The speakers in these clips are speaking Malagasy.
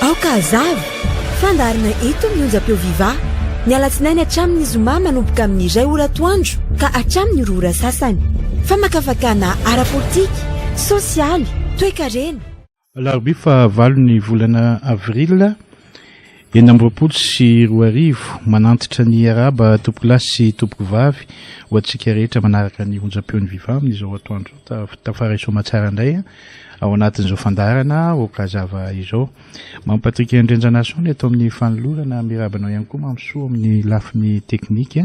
aoka azavy fandarina eto mionja-peo viva ny alatsinainy hatramin'ny zoma manomboka amin'izay oratoandro ka hatramin'ny rora sasany famakafakana ara-politika sosialy toe-karena larobia fa valo ny volana avril 2024 manantitra ny araba tompoko lahy sy tompoko vavy ho antsika rehetra manaraka ny onjam-peon'ny viva amin'izao atoandro tafaraisoa matsara indray ao anatin'izao fandarana okazava izao mampatrika indrenjanasony atao amin'ny fanolorana mirabanao ihany koa mamsoa amin'ny lafiny teknika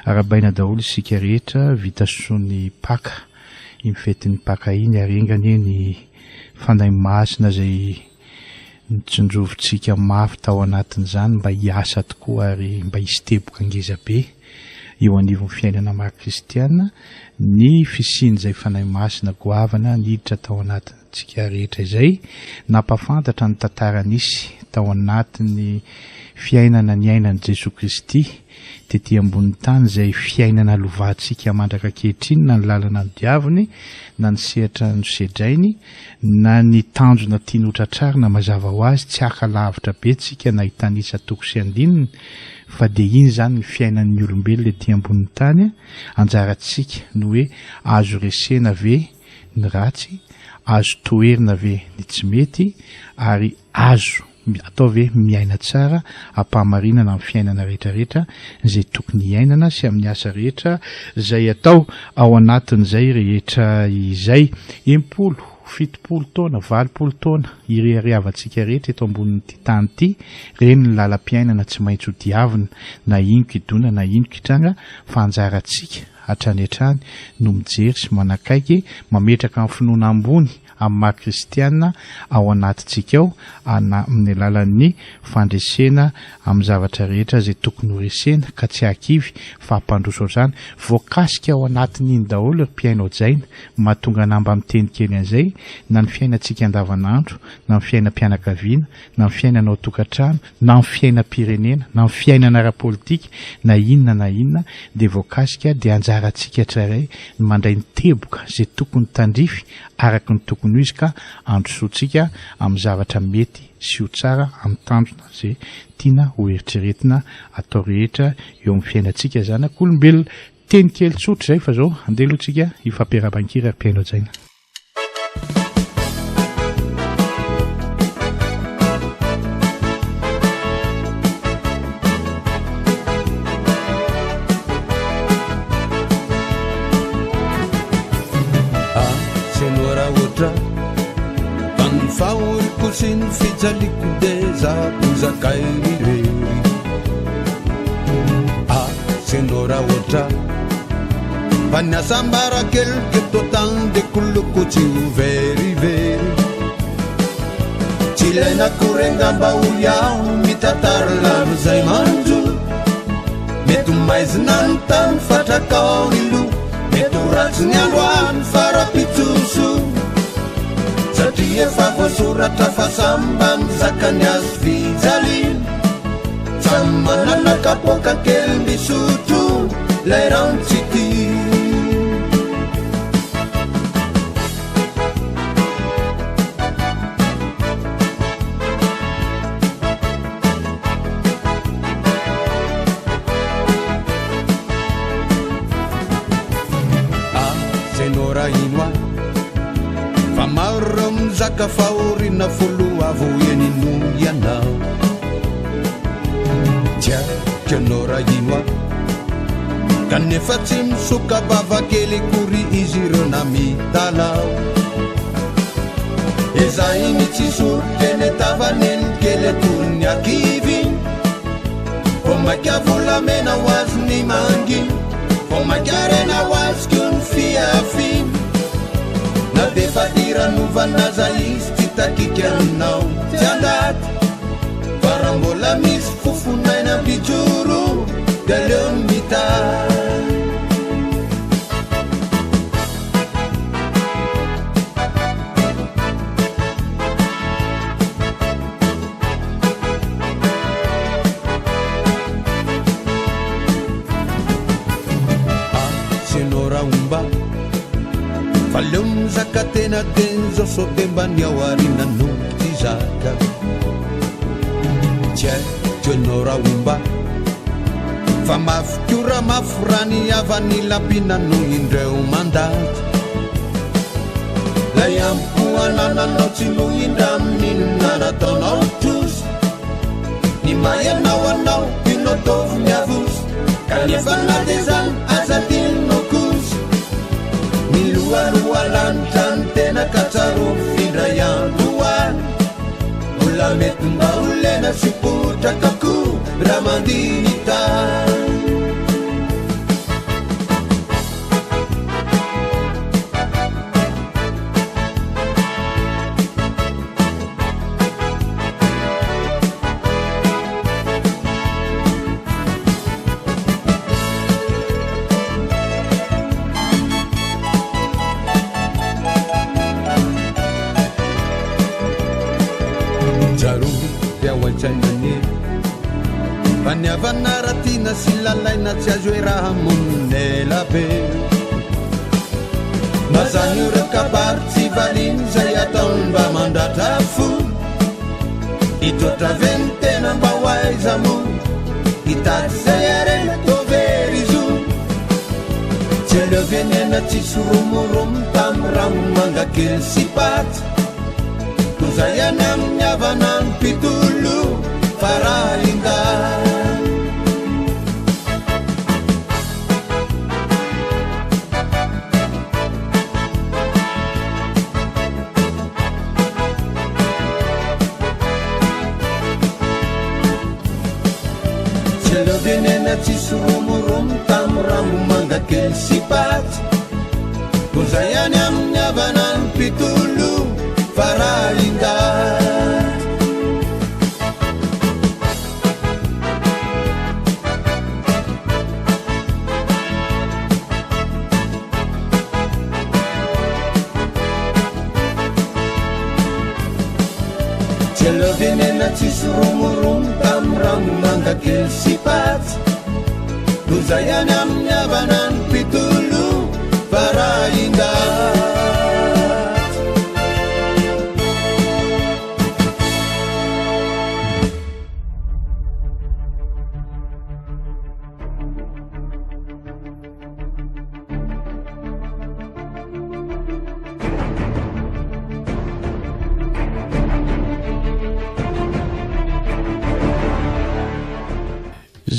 arabaina daholo isika rehetra vita soany paka imifetin'ny paka iny arengany ny fanday masina zay nitsindrovintsika mafy tao anatin'izany mba hiasa tokoa ary mba hisy teboka angeza be eo anivon'ny fiainana maro kristiana ny fisiny zay fanay masina goavana niditra tao anatintsika rehetra izay nampafantatra ny tantaran'isy tao anatin'ny fiainana ny ainan'i Jesosy Kristy tetỳ ambonin'ny tany zay fiainana lovatsika mandraka kehitriny na ny lalana ny diaviny na ny sehatra ny sedrainy na ny tanjona tiany hotratrarina mazava ho azy tsy aka lavitra be tsika na hitanisa toko sy andininy fa dia iny zany ny fiainan'ny olombelona etỳ ambonin'ny tany anjarantsika no hoe azo resena ve ny ratsy azo toerina ve ny tsy mety ary azo atao ve miaina tsara ampahamarinana amin'ny fiainana rehetrarehetra zay tokony hiainana sy amin'ny asa rehetra zay atao ao anatin'izay rehetra izay 70 taona 20 taona ireharehavantsika rehetra eto ambonin'ity tany ity reny ny lalam-piainana tsy maintsy ho diavina na inoko idona na inoko itranga fa anjarantsika hatrany hatrany no mijery sy manakaiky mametraka amin'ny finoana ambony amin'ny maha kristiana ao anatintsika ao amin'ny alalan'ny fandresena amin'ny zavatra rehetra zay tokony ho resena ka tsy hakivy fa hampandroso zany voakasika ao anatin'iny daholo mpiainao jaina mahatonga namba amin'ny teny kely an'izay na ny fiainantsika andavanandro na ny fiainam-pianakaviana na ny fiainanao tokantrano na ny fiainam-pirenena na ny fiainana ara-politika na inona dia voakasika dia anjarantsika tsirairay mandray ny teboka zay tokony tandrify araka ny tokony ho izy ka androsoantsika amin'ny zavatra mety sy ho tsara amin'ny tanjona zay tiana ho eritreretina atao rehetra eo amin'ny fiainantsika zanak'olombelona teny kely tsotra zay fa zao andeha alohantsika ifampiaraban-kira ary mpiainao jaina Siny fijaliko deza uzakay rirery senora otra panyasambara kelke totande kuloko tsy verivery tsy ilaina korengamba uyao mitantara lamizay manjo mety maizina ny tany fatrakao ny lo mety ratsy ny androany farapitsoso satria efa voasoratra fa samba mizakany azy fijalina samy manana kapoka kely misotro lay rano tsy ty senora inoa fa maro mizaka faorina folo avoenino ianao tiako anora inoa kanefa tsy misoka bavakely kory izy ireo na mitalao ezainy tsy sorokeny tavaneny kely atony akivy fo maika volamena ho azy ny manginy fo maikarena ho azy keo ny fiafiny na defa diranovanaza izy tsy takika aminao tsy andaty fa raha mbola misy fofonaina bijoro da leo ny mita senora umba faleo mizaka tena teny zao so temba ny ao arina no ty zaka tjenora omba fa mafikiora mafurany avany lampinano indreo mandaty lay ampoanananao tsy nohindra amin'inona nataonao trosy ny mayanao anao inatovy miavosy kanefa na de zany azadinao kosy miloaloa lanitra ny tena katsaro findray androany ola mety mba olena sipotrakakoho raha mandiny tany Vaniavana sy lalaina tsy azo hoe raha monela be mazany ora kabary tsy valiny zay ataony mba mandratra fo hitotra veny tena mba ho aiza mo hitady zay arena tovery zo tsy aleovenena tsisy romoromo tamy ramo manga kely sy paty ko zay any amin'ny havana ny mpitolo farahinda venena tsisy romoromo tamy rambo manga kely sy paty ko zay any amin'ny havana ny mpitolo farahindaty tsy aleo venena tsisy romoromo tamy rambo manga kely sy paty ko zay any amin'ny havana ny mpitolo farahindaty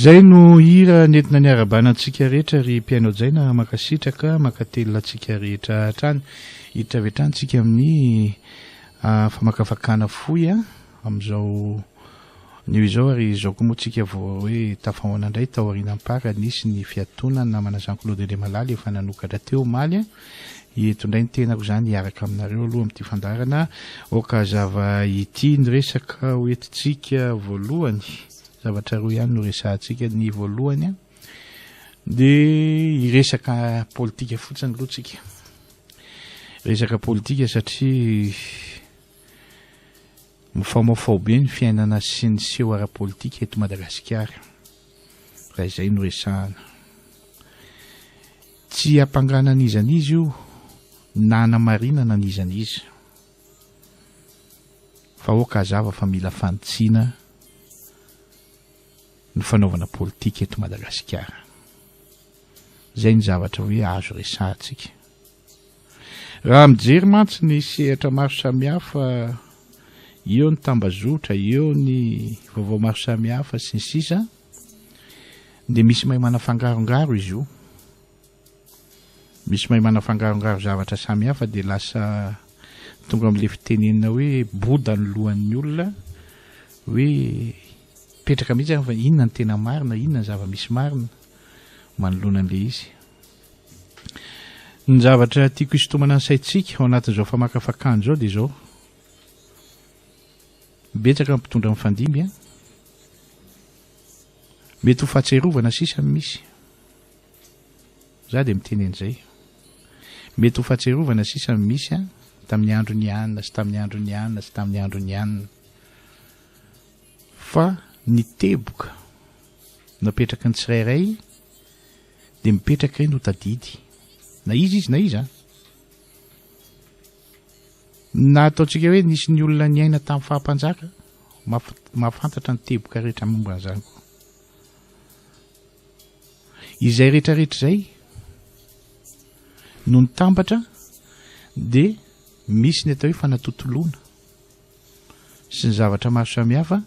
zay no hira nentina ny arabanantsika rehetra ry mpiaino jaina makasitraka makatelona antsika rehetra hatrany hiditra avy hatrany tsika amin'ny famakafakana foy amin'izao nio izao ary izao koa moa tsika vao hoe tafahoana indray tao aoriana ampara nisy ny fiatonany namana Jean-Claude Demalaly efa nanokatra teo maly eto indray ny tenako izany hiaraka aminareo aloha amin'ity fandarana oka zava ity ny resaka hoentintsika voalohany zavatra roa ihany no resahantsika ny voalohany dia iresaka politika fotsiny aloha tsika resaka politika satria mifaomafao be ny fiainana sy ny seho ara-politika eto Madagasikara raha izay no resahana tsy ampanganan'izan'izy io na anamarinana n'izan'izy fa oka hazava fa mila fanitsiana ny fanaovana politika eto Madagasikara zay ny zavatra hoe azo resahantsika raha mijery mantsy ny sehatra maro samihafa eo ny tambazotra eo ny vaovao maro samihafa sy ny sisa dia misy mahay manafangarongaro izy io misy mahay manafangarongaro zavatra samihafa dia lasa tonga amin'le fitenenina hoe boda ny lohan'ny olona hoe petraka mihitsy fa inona ny tena marina inona ny zava-misy marina manoloana an'le izy ny zavatra tiako isotomana ny saitsika ao anatin'izao famakafakany zao dia zao betsaka mpitondra amin'ny fandimby mety ho fahatserovana sisa misy za dia mitenen'izay mety ho fahatserovana sisa misy tamin'ny andro ny anina sy tamin'ny andro ny anina sy tamin'ny andro ny anina fa ny teboka napetraka ny tsirairay dia mipetraka eny ho tadidy na izy na izy na ataontsika hoe nisy ny olona ny aina tamin'ny fahampanjaka mahafantatra ny teboka rehetra momba an'izany koa. Izay rehetrarehetra izay no nitambatra dia misy ny atao hoe fanatontoloana sy ny zavatra maro samihafa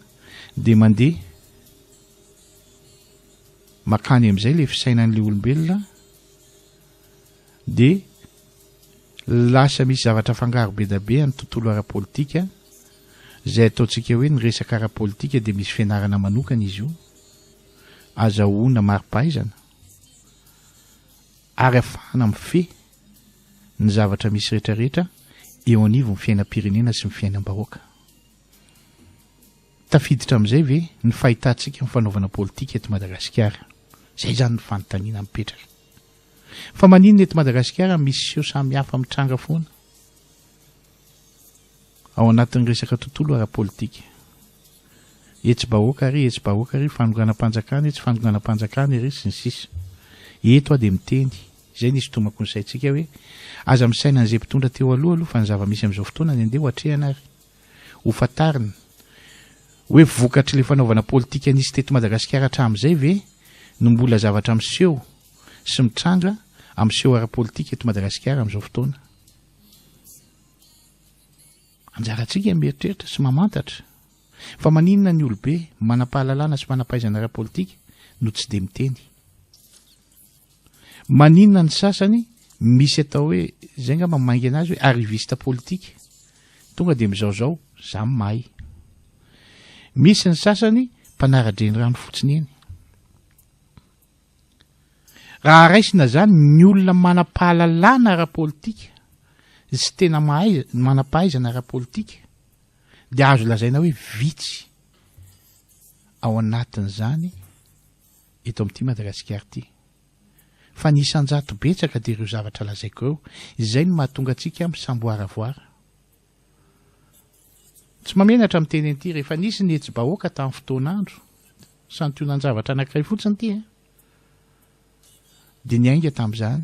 dia mandeha makany amin'izay ilay fisainan'ilay olombelona dia lasa misy zavatra fangaro be da be amin'ny tontolo ara-politika izay ataontsika hoe ny resaka ara-politika dia misy fianarana manokana izy io azahoana mari-pahaizana ary ahafahana mifehy ny zavatra misy rehetrarehetra eo anivo ny fiainam-pirenena sy ny fiainam-bahoaka. Tafiditra amin'izay ve ny fahitantsika ny fanaovana politika eto Madagasikara. Izay zany ny fanontaniana mipetraka. Fa maninona eto Madagasikara misy seo samihafa mitranga foana ao anatin'ny resaka tontolo ara-politika. Etsy-bahoaka ry fanonganam-panjakana, etsy fanonganam-panjakana ry sy ny sisa. Eto dia miteny izay nisy tomako ny saintsika hoe aza misaina an'izay mpitondra teo aloha fa ny zava-misy amin'izao fotoana ny andeha ho atrehana ary ho fatarina hoe vokatry ilay fanaovana politika nisy teto Madagasikara hatramin'izay ve no mbola zavatra miseho sy mitranga amin'seho ara-politika eto Madagasikara amin'izao fotoana. Anjarantsika mieritreritra sy mamantatra fa maninona ny olobe manam-pahalalana sy manam-pahaizana ara-politika no tsy dia miteny. Maninona ny sasany misy atao hoe zay ngamba maingy anazy hoe arriviste politika tonga dia mizaozao za mahay. Misy ny sasany mpanara-dreny rano fotsiny eny. Raha raisina zany ny olona manam-pahalalana ara-politika sy tena manam-pahaizana ara-politika dia azo lazaina hoe vitsy ao anatin'izany eto amin'ity Madagasikara ity. Fa ny isan-jato betsaka dia ireo zavatra lazaiko eo izay no mahatonga antsika misamboaravoara. Tsy mamenatra amin'ny teny an'ity rehefa nisy ny etsy-bahoaka tamin'ny fotoan'andro santionan-javatra anankiray fotsiny ity dia niainga tamin'izany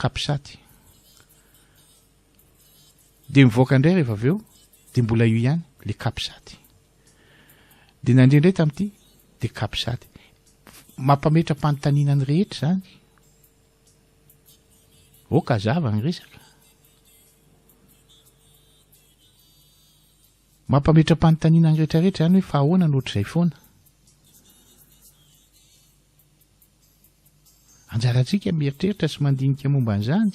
kapisaty dia mivoaka indray rehefa avy eo dia mbola io ihany le kapisaty dia nandrendray tamin'ity dia kapisaty mampametra mpanontaniana ny rehetra zany. Oka zava ny resaka mampametra mpanontaniana ny rehetrarehetra zany hoe fa ahoana nohatr'izay foana. Anjarantsika mieritreritra sy mandinika momba an'izany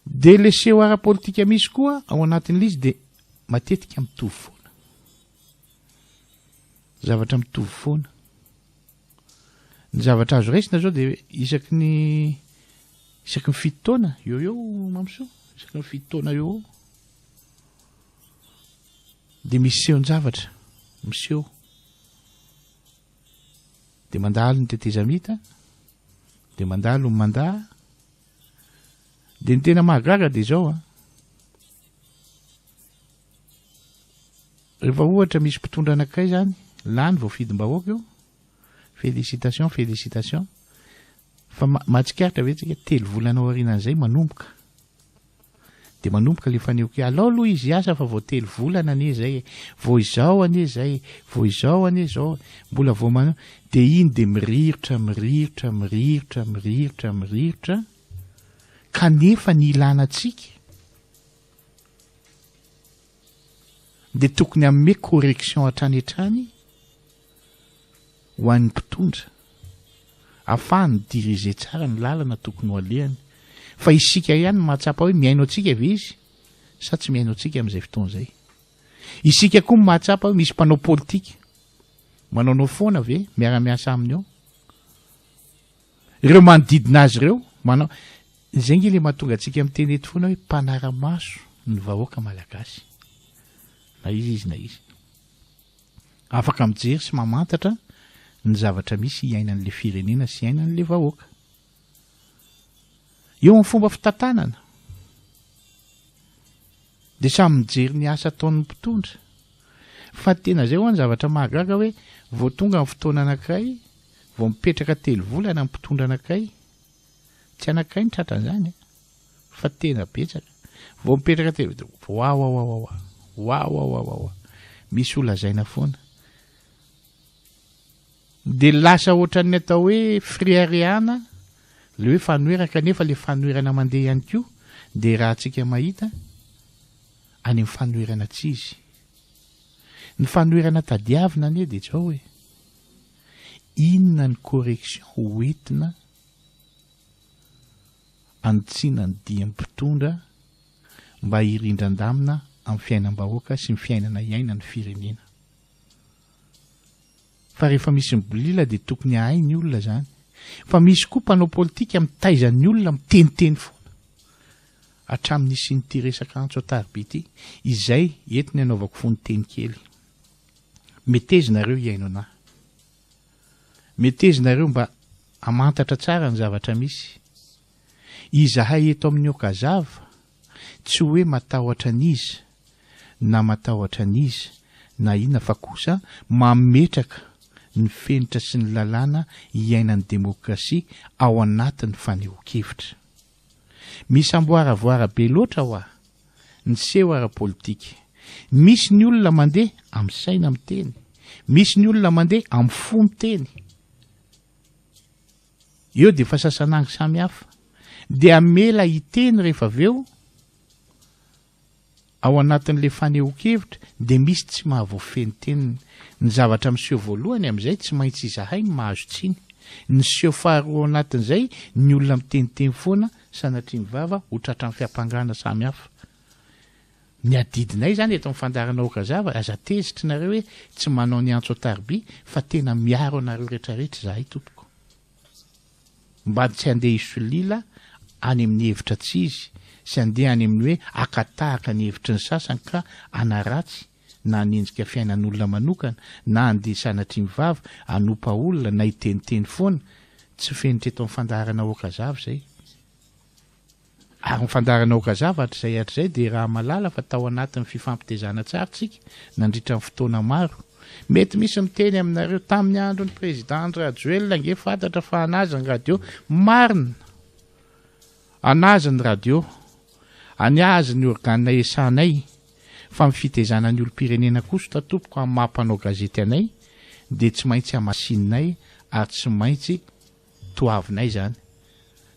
dia le seho ara-politika misy koa ao anatin'izy dia matetika mitovy foana. Zavatra mitovy foana. Ny zavatra azo raisina zao dia isaky ny fito taona eo mamso, isaky ny fito taona eo dia misy sehon-javatra miseho dia mandalo ny tetezamita dia mandalo ny mandaha dia ny tena mahagaga dia zao rehefa ohatra misy mpitondra anankiray zany lany vao fidim-bahoaka eo félicitation fa mahatsikaritra ve tsika 3 volana ao aorianan'izay manomboka dia manomboka le fanehoka alao aloha izy asa fa vao 3 volana ane zay vao izao ane zay vao izao ane zao mbola vao manao dia iny dia mirirotra kanefa ny ilanantsika dia tokony amin'ny correction hatrany ho an'ny mpitondra ahafahany diriger tsara ny lalana tokony ho alehany. Fa isika ihany mahatsapa hoe miaino antsika ve izy sa tsy miaino antsika amin'izay fotoana izay. Isika koa mahatsapa hoe misy mpanao politika manaonao foana ve miara-miasa aminy ao ireo manodidina azy ireo manao izay nge le mahatonga antsika miteny eto foana hoe mpanara-maso ny vahoaka malagasy na izy afaka mijery sy mamantatra ny zavatra misy iainan'le firenena sy iainan'le vahoaka eo amin'ny fomba fitantanana dia samy mijery ny asa ataon'ny mpitondra. Fa tena zay ho any zavatra mahagaga hoe vao tonga amin'ny fotoana anankiray vao mipetraka 3 volana amin'ny mpitondra anankiray tsy anankiray ny tratran'izany fa tena betsaka vao mipetraka telo misy olazaina foana de lasa ohatran'ny atao hoe friariana le hoe fanoeraka nefa le fanoerana mandeha ihany koa de raha antsika mahita any amin'ny fanoerana tsy izy ny fanoerana tadiavina anie de zao hoe inona ny correction hoentina antsiana ny diam-pitondra mba hirindran-damina amin'ny fiainam-bahoaka sy ny fiainana iaina ny firenena fa rehefa misy mibolila de tokony ahay ny olona zany fa misy koa mpanao politika mitaizan'ny olona miteniteny foana hatramin'nisy nyty resaka antso atarby ity izay entiny anaovako fony teny kely metezinareo iainona metezinareo mba amantatra tsara ny zavatra misy izahay eto amin'ny okazava tsy hoe matahotra an'izy na matahotra an'izy na inona fa kosa mametraka ny fenitra sy ny lalàna iainan'ny demokrasia ao anatin'ny fanehoan-kevitra misy amboaravoara be loatra hoa ny seho ara-politika misy ny olona mandeha amin'ny saina miteny misy ny olona mandeha amin'ny fo miteny eo de fa sasanangy samy hafa de amela hiteny rehefa aveo ao anatin'le fanehoan-kevitra de misy tsy mahavoafeny teniny ny zavatra miseho voalohany amin'izay tsy maintsy izahay ny mahazo tsiny ny seho faharoa anatin'izay ny olona miteniteny foana sanatria mivava ho tratran'ny fiampangana samy hafa ny adidinay zany eto mifandarana okazava aza tezitra nareo hoe tsy manao ny antso atarby fa tena miaro anareo rehetrarehetra zahay tompoko mba tsy andeha isolila any amin'ny hevitra tsy izy sy andeha any amin'ny hoe akatahaka ny hevitry ny sasany ka anaratsy na anenjika fiainan'olona manokana na andeha sanatria mivava anompa olona na iteniteny foana tsy fenitra eto mifandarana okazava zay ary mifandarana okazava hatr'izay de raha malala fa tao anatin'ny fifampitezana tsara tsika nandritra ny fotoana maro mety misy miteny aminareo tamin'ny andro ny président Rajoelina nge fantatra fa anazy ny radio marina anazy ny radio any azy ny organe esanay fa mifitezana ny olo-pirenena kosa tatompoko amin'ny mampanao gazety anay de tsy maintsy amasinay ary tsy maintsy toavinay zany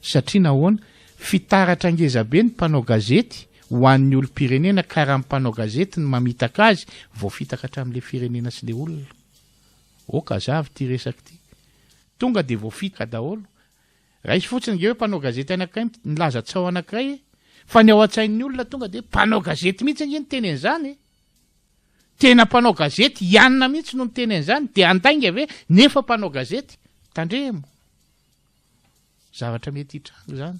satria nahoana fitaratra angezabe ny mpanao gazety ho an'ny olo-pirenena ka raha mpanao gazety ny mamitaka azy vao fitaka hatramin'le firenena sy le olona okazavy ty resaky ty tonga de vao fitaka daholo raha isy fotsiny nge hoe mpanao gazety anankiray nilaza tsao anankiray fa ny ao an-tsain'ny olona tonga de mpanao gazety mihitsy ange ny teny an'izany tena mpanao gazety ianina mihitsy no ny teny an'izany de andainga ave nefa mpanao gazety tandremo zavatra mety hitrango zany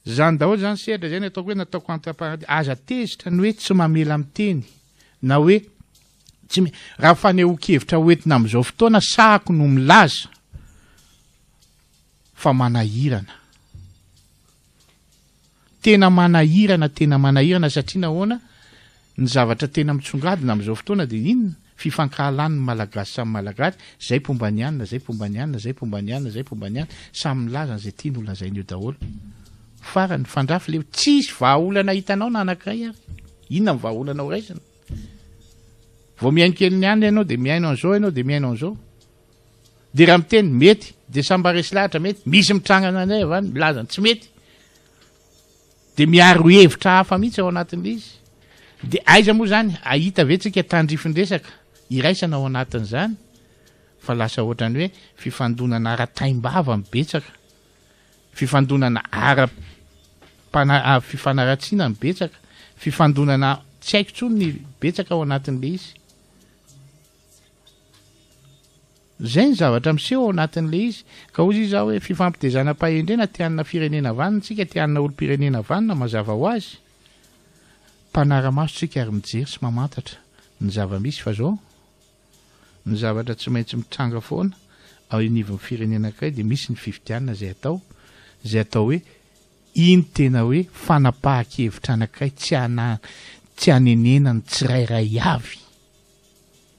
zany daholo zany sehatra zay ny ataoko hoe nataoko antraparady aza tezitra ny hoe tsy mamela miteny na hoe tsy raha fanehoan-kevitra hoentina amin'izao fotoana sahako no milaza fa manahirana tena manahirana satria nahoana ny zavatra tena mitsongadina amin'izao fotoana de inona fifankahalan'ny malagasy samy malagasy zay pombanianina zay pombanianina zay pombanianina zay pombanianina samy milaza zay tiany olona zay ny eo daholo farany fandrafy le tsisy vahaolana hitanao na anankiray ary inona ny vahaolana ho raisina vao miaino kely ny any ianao de miaino an'izao ianao de miaino an'izao de raha miteny mety de sambaresy lahatra mety misy mitrangana anay avany milazany tsy mety de miaro hevitra hafa mihitsy ao anatin'le izy de aiza moa zany ahita vetsika tandrifin-dresaka iraisana ao anatin'izany fa lasa ohatrany hoe fifandonana ara-taimbava mibetsaka fifandonana fifanaratsiana mibetsaka fifandonana tsy haiko tsony ny betsaka ao anatin'le izy zay ny zavatra miseho ao anatin'le izy ka ozy izy zao hoe fifampitezana-pahendrena tianina firenena vanina tsika tianina olo-pirenena vanina mazava ho azy mpanara-maso tsika ary mijery sy mamantatra ny zava-misy fa zao ny zavatra tsy maintsy mitranga foana ao inivon'ny firenena ankiray de misy ny fifidianana zay atao hoe iny tena hoe fanapahan-kevitra anankiray tsy hanenena ny tsirairay avy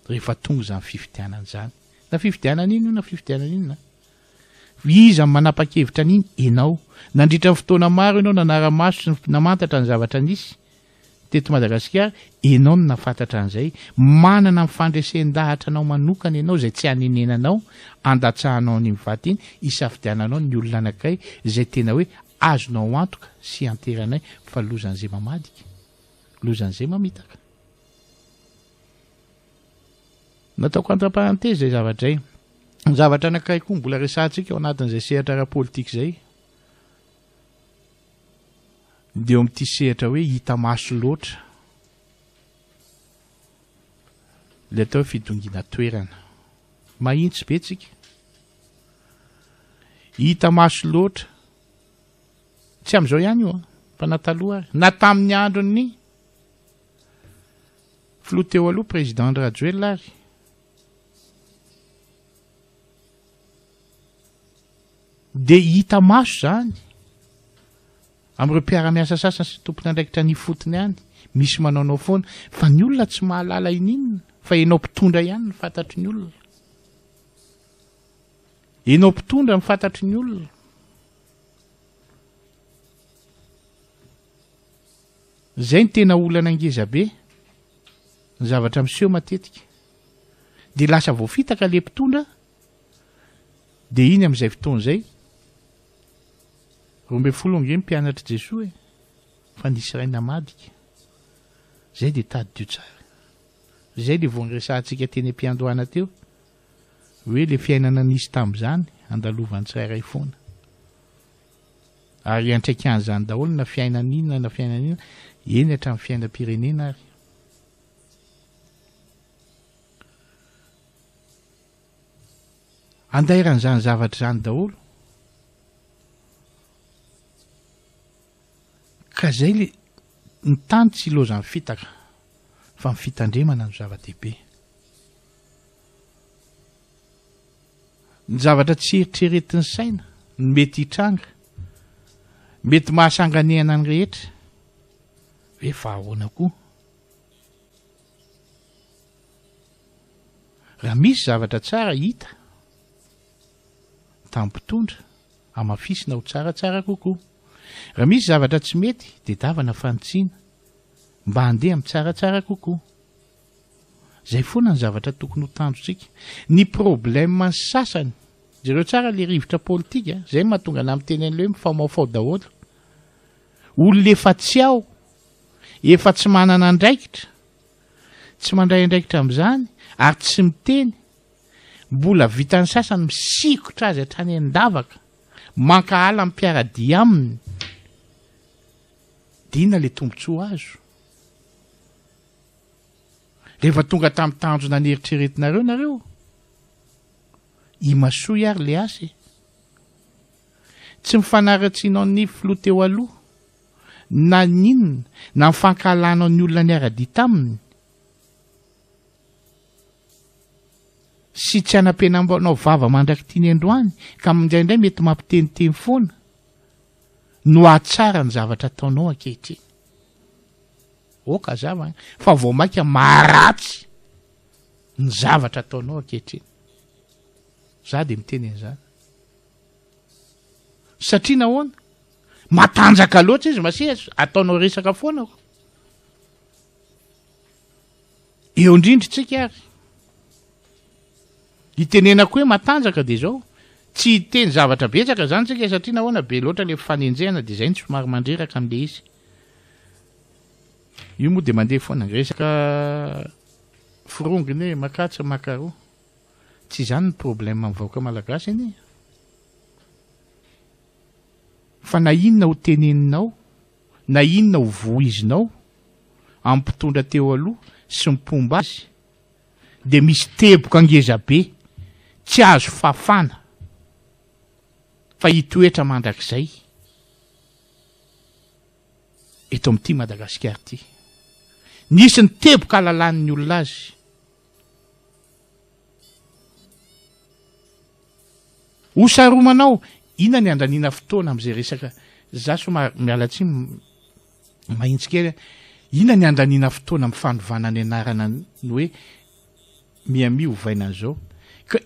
rehefa tonga zany fifidianana zany na fifidianana ino na fifidianana inona iza manapa-kevitra an'iny ianao nandritra ny fotoana maro ianao nanara-maso sy namantatra ny zavatra nisy teto Madagasikara ianao no nafantatra an'izay manana ny fandresen-dahatra anao manokana ianao izay tsy hanenenanao andatsahanao ny mivaty iny isafidiananao ny olona anankiray izay tena hoe azonao antoka sy anteranay fa lozan'izay mamadika lozan'izay mamitaka nataoko entre-parenthèse zay zavatra zay ny zavatra anankiray koa mbola resantsika ao anatin'izay sehatra ara-politika zay dia eo amin'ity sehatra hoe hita maso loatra le atao hoe fidongina toerana mahitsy be tsika hita maso loatra tsy amin'izao ihany io fa nataloha ary na tamin'ny andron'ny filoha teo aloha président Rajoelina ary dia hita maso zany amin'ireo mpiara-miasa sasany sy tompony andraikitra ny fotony ihany misy manaonao foana fa ny olona tsy mahalala ininona fa ianao mpitondra ihany ny fantatry ny olona ianao mpitondra ny fantatry ny olona zay ny tena olana angeza be ny zavatra miseho matetika dia lasa voafitaka le mpitondra dia iny amin'izay fotoana izay 12 ange mpianatra Jesoa fa nisy iray namadika zay dia tady dio tsara zay dia vao niresantsika teny am-piandohana teo hoe le fiainana nisy tamin'izany andalovan'ny tsirairay foana ary antraikan'izany daholo na fiainan'inona na fiainan'inona eny hatramin'ny fiainam-pirenena ary andairan'izany zavatra zany daholo ka zay le ny tany tsy loza ny fitaka fa ny fitandremana no zava-dehibe ny zavatra tsy eritreretin'ny saina ny mety hitranga mety mahasanganehana ny rehetra hoe fa ahoana koa raha misy zavatra tsara hita tamin'ny mpitondra amafisina ho tsaratsara kokoa raha misy zavatra tsy mety dia davana fanotsiana mba handeha amin'ny tsaratsara kokoa zay foana ny zavatra tokony ho tanjotsika ny problème ny sasany zareo tsara le rivotra politika zay mahatonga na amin'ny tenen'le hoe mifamaofao daholo olona efa tsy ao efa tsy manana andraikitra tsy mandray andraikitra amin'izany ary tsy miteny mbola vitan'ny sasany misikotra azy hatrany an-davaka mankahala amin'ny mpiaradia aminy dina le tombontsoa azo rehefa tonga tamin'ny tanjona ny eritreretinareo nareo imasoa iary le asy tsy mifanaratsianao ny filoha teo aloha na ninona na mifankahalanao ny olona ny ara-dia taminy sy tsy hanampenanao vava mandrakitiany androany ka mindraindray mety mampiteniteny foana no ahatsara ny zavatra ataonao ankehitriny oka zava fa vao maika maharatsy ny zavatra ataonao ankehitriny za dia miteny an'izany satria nahoana matanjaka loatra izy masehatra ataonao resaka foana eo indrindritsika ary hitenenako hoe matanjaka dia zao tsy hiteny zavatra betsaka zany tsika satria nahoana be loatra le fanenjehana dia zay ny somary mandreraka amin'le izy io moa dia mandeha foana resaka fironginy hoe makatsa makaro tsy zany ny problème amin'ny vahoaka malagasy anie fa na inona ho teneninao na inona ho voizinao amin'ny mpitondra teo aloha sy mipomba azy dia misy teboka angeza be tsy azo fafana fa hitoetra mandrakizay eto amin'ity Madagasikara ity nisy ny teboka alalan'ny olona azy hosaromanao ina ny andaniana fotoana amin'izay resaka za somary mialatsy mahintsikely ina ny andaniana fotoana amin'ny fandovana ny anarana ny hoe miami hovaina an'izao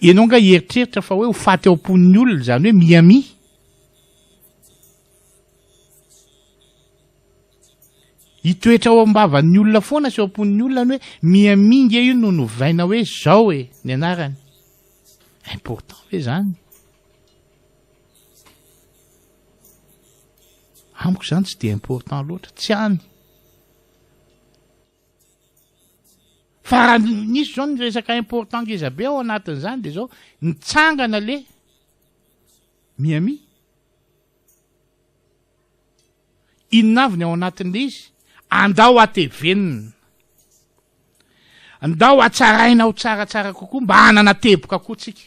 ianao nga eritreritra fa hoe ho faty ao am-pon'ny olona zany hoe miami hitoetra ao am-bavan'ny olona foana sy ao am-pon'ny olona ny hoe miaminga io no novaina hoe zao ny anarany important hoe zany amiko zany tsy dia important loatra tsy any fa raha nisy zao ny resaka important ngeza be ao anatin'izany de zao nitsangana le miami inona avy ny ao anatin'le izy andao atevenina andao atsaraina ao tsaratsara kokoa mba hanana teboka koa tsika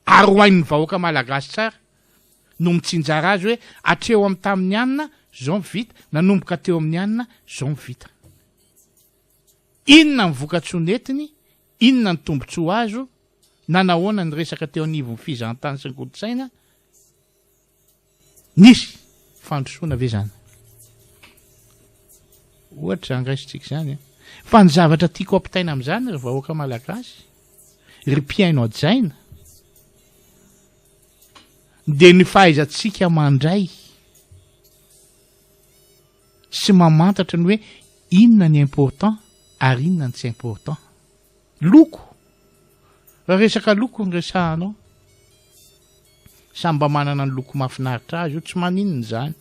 ary hoain'ny vahoaka malagasy tsara no mitsinjara azy hoe atreo amin'ny tamin'ny anina zao mivita nanomboka teo amin'ny anina zao mivita inona ny voka-tsonetiny inona ny tombontsoa azo na nahoana ny resaka teo anivon'ny fizahantany sy ny kolotsaina nisy fandrosoana ve zany ohatra angaisitsika zany fa ny zavatra tiako ampitaina amin'izany ry vahoaka malagasy ry mpiaino ajaina de ny fahaizantsika mandray sy mamantatra ny hoe inona ny important ary inona ny tsy important loko raha resaka loko ny resahanao samba manana ny loko mahafinaritra azy io tsy maninona zany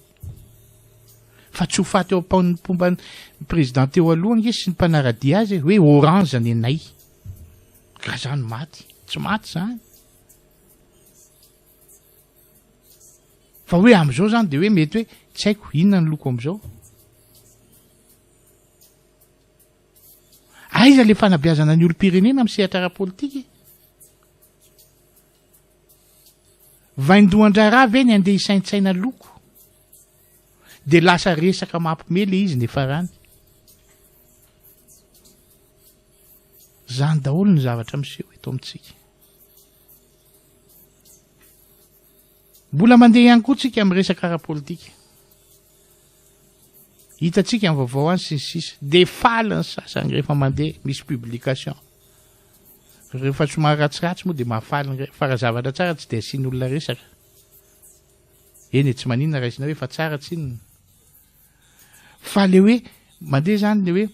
fa tsy ho faty eo am-pomba ny président teo alohany izy sy ny mpanaradia azy hoe orange ny anay ka zany maty tsy maty zany fa hoe am'izao zany de hoe mety hoe tsy haiko inona ny loko am'izao aiza le fanabeazana ny olo-pirenena amin'ny sehatra ara-politika vaindohan-draharaha ve ny andeha hisaintsaina loko de lasa resaka mampime le izy nefa rany zany daholo ny zavatra miseho eto amintsika mbola mandeha ihany koa tsika amin'ny resaka ara-politika hitatsika amin'ny vaovao any sy sisa de faliny sasany rehefa mandeha misy publication rehefa somary ratsiratsy moa de mahafaliny fa raha zavatra tsara tsy de asian'olona resaka eny tsy maninona raisina hoe fa tsara tsy inona fa le hoe mandeha zany le hoe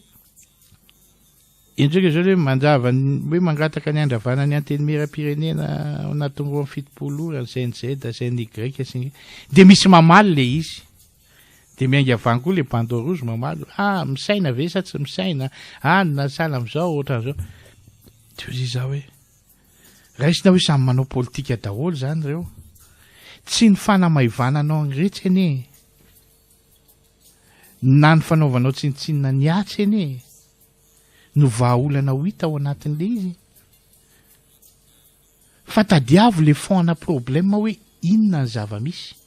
endreka zao hoe manjava hoe mangataka ny andravana ny antenimera-pirenena ao anatin'ny roa fitopolo ora ny CNZ sy ny Y sy de misy mamaly le izy de miainga avany koa le bande rouge mamaly misaina ve sa tsy misaina nasala am'izao ohatran'izao de ozy za hoe raisina hoe samy manao politika daholo zany reo tsy ny fanamaivananao ny retsy eny na ny fanaovanao tsinitsinina ny atsy eny no vahaolana ho hita ao anatin'le izy fa tadiavo le fona problème hoe inona ny zava-misy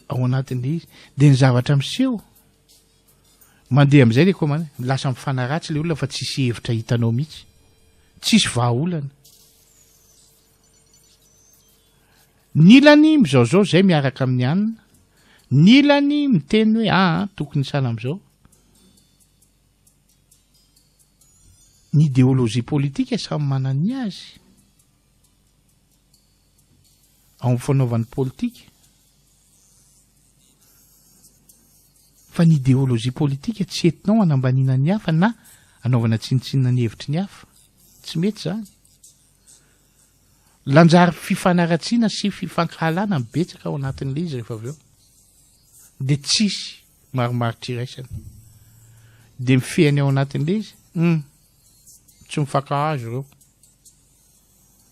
ao anatin'le izy de ny zavatra miseho mandeha am'izay le koa lasa mifanaratsy le olona fa tsisy hevitra hitanao mihitsy tsisy vahaolana nilany mizaozao zay miaraka amin'ny anina nilany miteny hoe tokony sala am'izao ny idéologie politique samy manany azy ao amin'ny fanaovan'ny politique fa ny idéologie politique tsy entinao anambanina ny hafa na anaovana tsinitsinina ny hevitry ny hafa tsy mety zany lanjary fifanaratsiana sy fifankahalana mibetsaka ao anatin'le izy rehefa avy eo de tsisy maromarotry iraisana de mifehany ao anatin'le izy tsy mifankahazo reo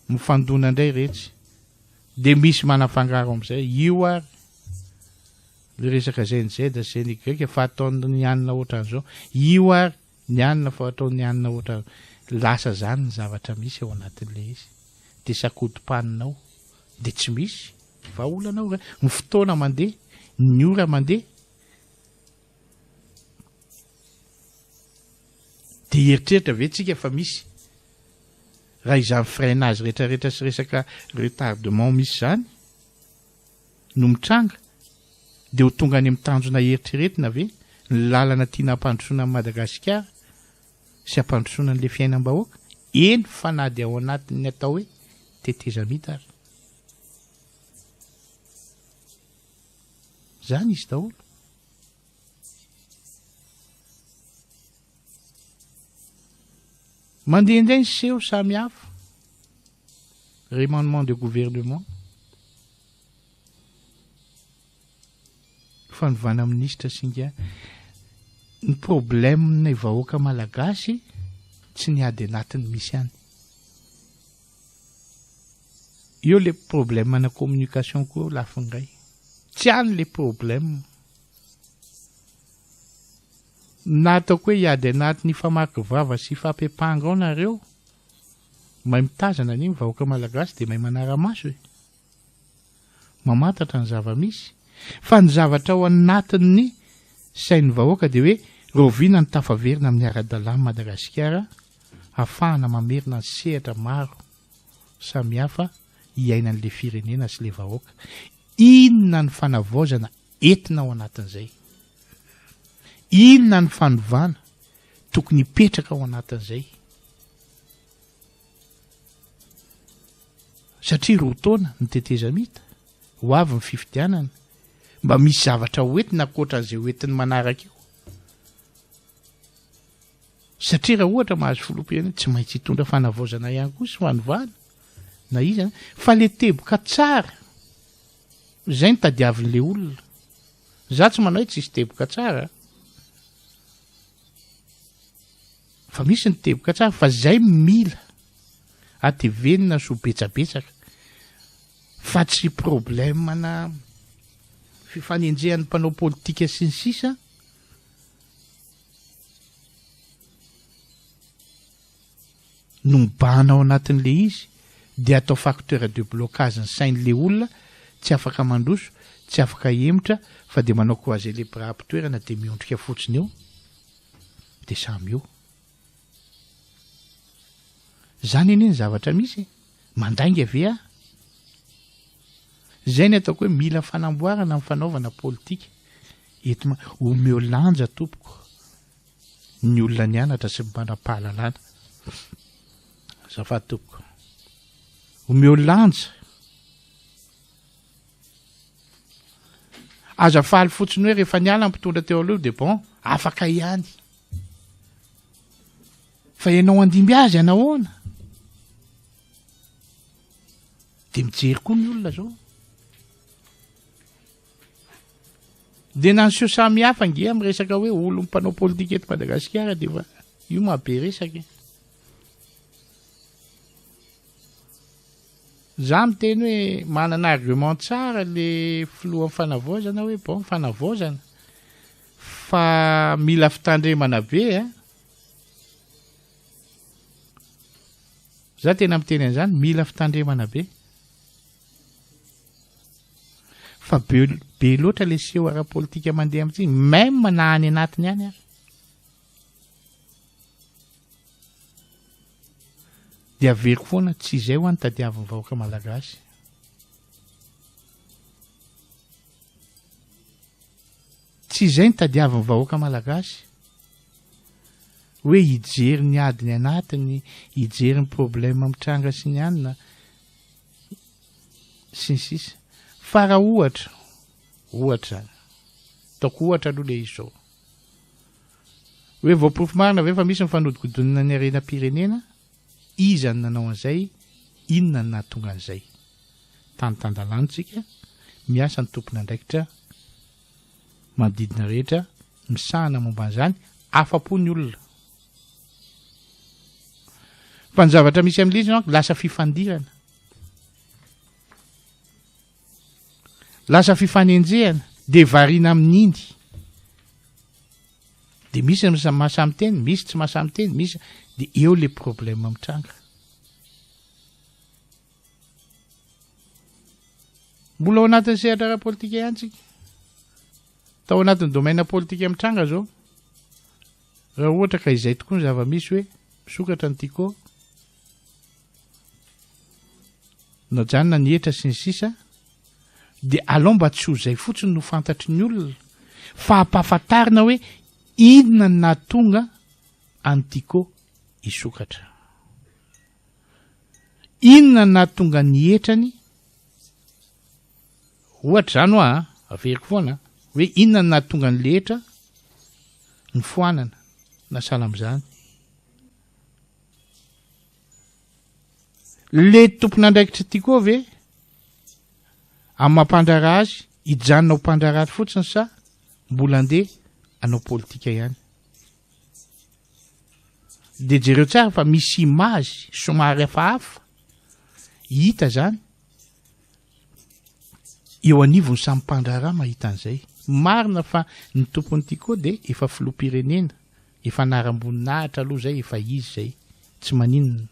mifandona indray retsy de misy manafangaro am'izay io ary le resaka CNZ sy ny Y fa ataony anina ohatran'izao io ary ny anina fa ataony anina ohatran'izao lasa zany ny zavatra misy ao anatin'le izy de sakodim-paninao de tsy misy vahaolanao ny fotoana mandeha ny ora mandeha de eritreritra ve tsika fa misy raha izany freinage rehetrarehetra sy resaka retardement misy zany no mitranga de ho tonga any amin'ny tanjona eritreretina ve ny lalana tiana hampandrosoana amin'ny Madagasikara sy ampandrosoanan'le fiainam-bahoaka eny fanady ao anatin'ny atao hoe tetezamita ary zany izy daholo mandeha indray ny seho samy hafa remandement de gouvernement fanovana ministra singa ny problème vahoaka malagasy tsy niady anatiny misy any io le problème na communication koa lafingray tsy any le problème natao hoe iady anatiny famaky vava sy fampepanga ao nareo mahay mitazana ny vahoaka malagasy de mahay manara-maso hoe mamantatra ny zava-misy fa ny zavatra ao anatin'ny sain'ny vahoaka de hoe rovina ny tafaverina amin'ny ara-dalàna Madagasikara ahafahana mamerina ny sehatra maro samihafa iainan'le firenena sy le vahoaka inona ny fanavaozana entina ao anatin'izay inona ny fanovana tokony hipetraka ao anatin'izay satria roa taona ny tetezamita ho avy ny fifidianana mba misy zavatra hoentina ankoatran'izay hoentiny manaraka io satria raha ohatra mahazo filompiana tsy maintsy hitondra fanavaozana ihany koa sy fanovana na izany fa le teboka tsara zay ny tadiavin'le olona za tsy manao hoe tsisy teboka tsara fa misy ny teboka tsara fa zay mila atevenina so betsabetsaka fa tsy problème na fifanenjehan'ny mpanao politika sy ny sisa no mibahana ao anatin'le izy de atao facteur de blocage ny sain'le olona tsy afaka mandroso tsy afaka emotra fa de manao croiser les bras ampitoerana de miondrika fotsiny eo de samy eo zany eny ny zavatra misy mandainga avea zay ny ataoko hoe mila fanamboarana amin'ny fanaovana politika eto omeo lanja tompoko ny olona nianatra sy manam-pahalalana zafady tompoko omeo lanja aza faly fotsiny hoe rehefa niala mpitondra teo aloha de bon afaka ihany fa ianao andimby azy anahoana de mijery koa ny olona zao de nanseho samy hafa nge amy resaka hoe olo mpanao politika eto Madagasikara de fa io mahabe resaka za miteny hoe manana argument tsara le filohan'ny fanavaozana hoe bon fanavaozana fa mila fitandremana be za tena miteny an'izany mila fitandremana be fa be loatra le seho ara-politika mandeha amin'ity même na any anatiny any ary de averiko foana tsy izay ho any tadiavin'ny vahoaka malagasy tsy izay ny tadiavin'ny vahoaka malagasy hoe hijery ny adiny anatiny hijery ny problème mitranga sy ny anina sy ny sisa fa raha ohatra taoko ohatra aloha le izy zao hoe voaporofo marina ve fa misy mifanodikodonina ny arenam-pirenena iza ny nanao an'izay inona ny nahatonga an'izay tanytandalantsika miasa ny tompona andraikitra manodidina rehetra misahana momba an'izany afa-po ny olona fa ny zavatra misy amin'ilay izy lasa fifandirana lasa fifanenjehana de variana amin'iny de misy mahasamyteny misy tsy mahasamyteny misy de eo le problème mitranga mbola ao anatin'ny sehatra ara-politika ihany tsika tao anatin'ny domaine politika mitranga zao raha ohatra ka izay tokoa ny zava-misy hoe misokatra ny tiko najanona ny etra sy ny sisa de alao mba tsy ho zay fotsiny no fantatry ny olona fa hampahafantarina hoe inona ny nahatonga any tiko isokatra. Inona nahatonga ny etrany? Ohatra zany hoa averiko foana hoe inona nahatonga ny letra ny foanana na sala am'izany. Le tompon'andraikitra ty koa ve amin'ny mampandrara azy hijanona ho mpandraraty fotsiny sa mbola andeha anao politika ihany? De jereo tsara fa misy image somary hafahafa hita zany eo anivony samy mpandrara mahita an'izay. Marina fa ny tompony ty koa de efa filoham-pirenena, efa naram-boninahitra aloha zay, efa izy zay tsy maninona.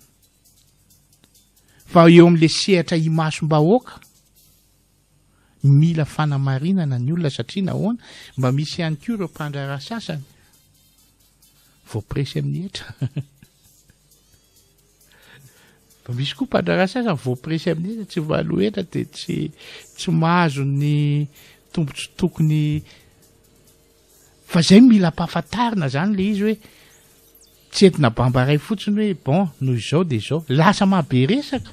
Fa eo am'le sehatra imasom-bahoaka mila fanamarinana ny olona satria nahoana mba misy ihany koa ireo mpandrara sasany voapresy amin'ny etra. Fa misy koa mpandrara sasany voapresy amin'ny etra tsy voaloha etra de tsy mahazo ny tombontso tokony. Fa zay mila mpahafantarina zany le izy hoe tsy entina bambaray fotsiny hoe bon noho izao de izao. Lasa mahabe resaka.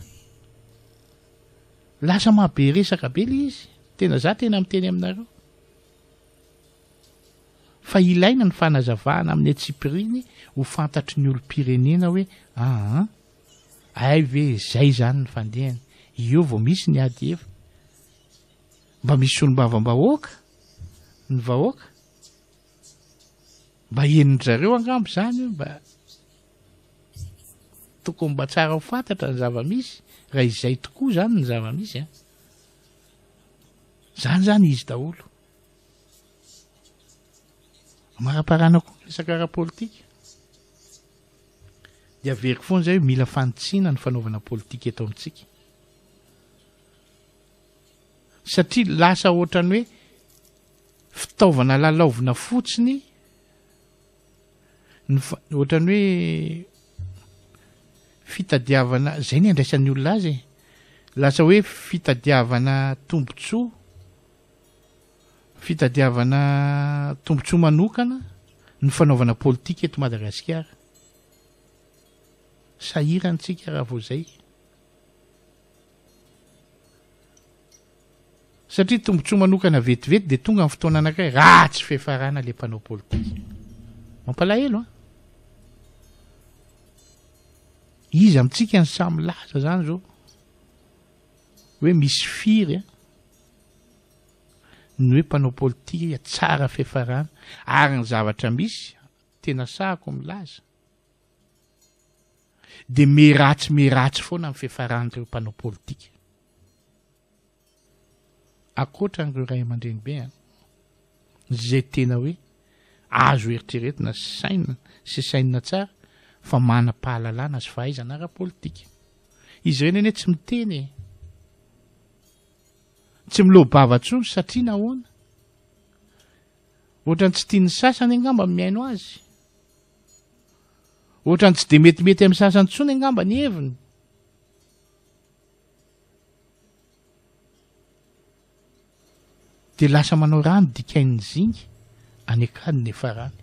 Lasa mahabe resaka be le izy. Tena za tena miteny aminareo. Fa ilaina ny fanazavana amin'ny Tsipiriny ho fantatry ny olom-pirenena hoe ay ve zay zany ny fandehany. Io vao misy ny ady efa. Mba misy olom-bavam-bahoaka ny vahoaka. Mba henon'zareo angambo zany mba tokony mba tsara ho fantatra ny zava-misy raha izay tokoa zany ny zava-misy. Zany zany izy daholo. Maraparana koa resaka ara-politika. Dia averiko foana zay mila fanitsina ny fanaovana politika eto amintsika. Satria lasa ohatrany hoe fitaovana lalaovina fotsiny, ohatrany hoe fitadiavana, zay ny andraisan'ny olona azy. Lasa hoe fitadiavana tombontsoa, fitadiavana tombontsoa manokana ny fanaovana politika eto Madagasikara. Sahirantsika raha vao zay. Satria tombontsoa manokana vetivety de tonga amin'ny fotoana anankiray ratsy fiafarana le mpanao politika. Mampalahelo izy amintsika ny samy laza zany zao hoe misy firy ny hoe mpanao politika tsara fiafarana ary ny zavatra misy tena sahako milaza de meratsy foana amin'ny fiafaran'ireo mpanao politika. Akoatra n'ireo ray aman-dreny be zay tena hoe azo eritreretina saina tsara fa manam-pahalalana sy fahaizana ara-politika. Izy ireny anie tsy miteny, tsy milobava tsony satria nahoana ohatrany tsy tiany sasany angamba miaino azy, ohatrany tsy de metimety amin'ny sasany tsony angamba ny heviny. De lasa manao rano dikain'ny zingy any akadiny efa rany.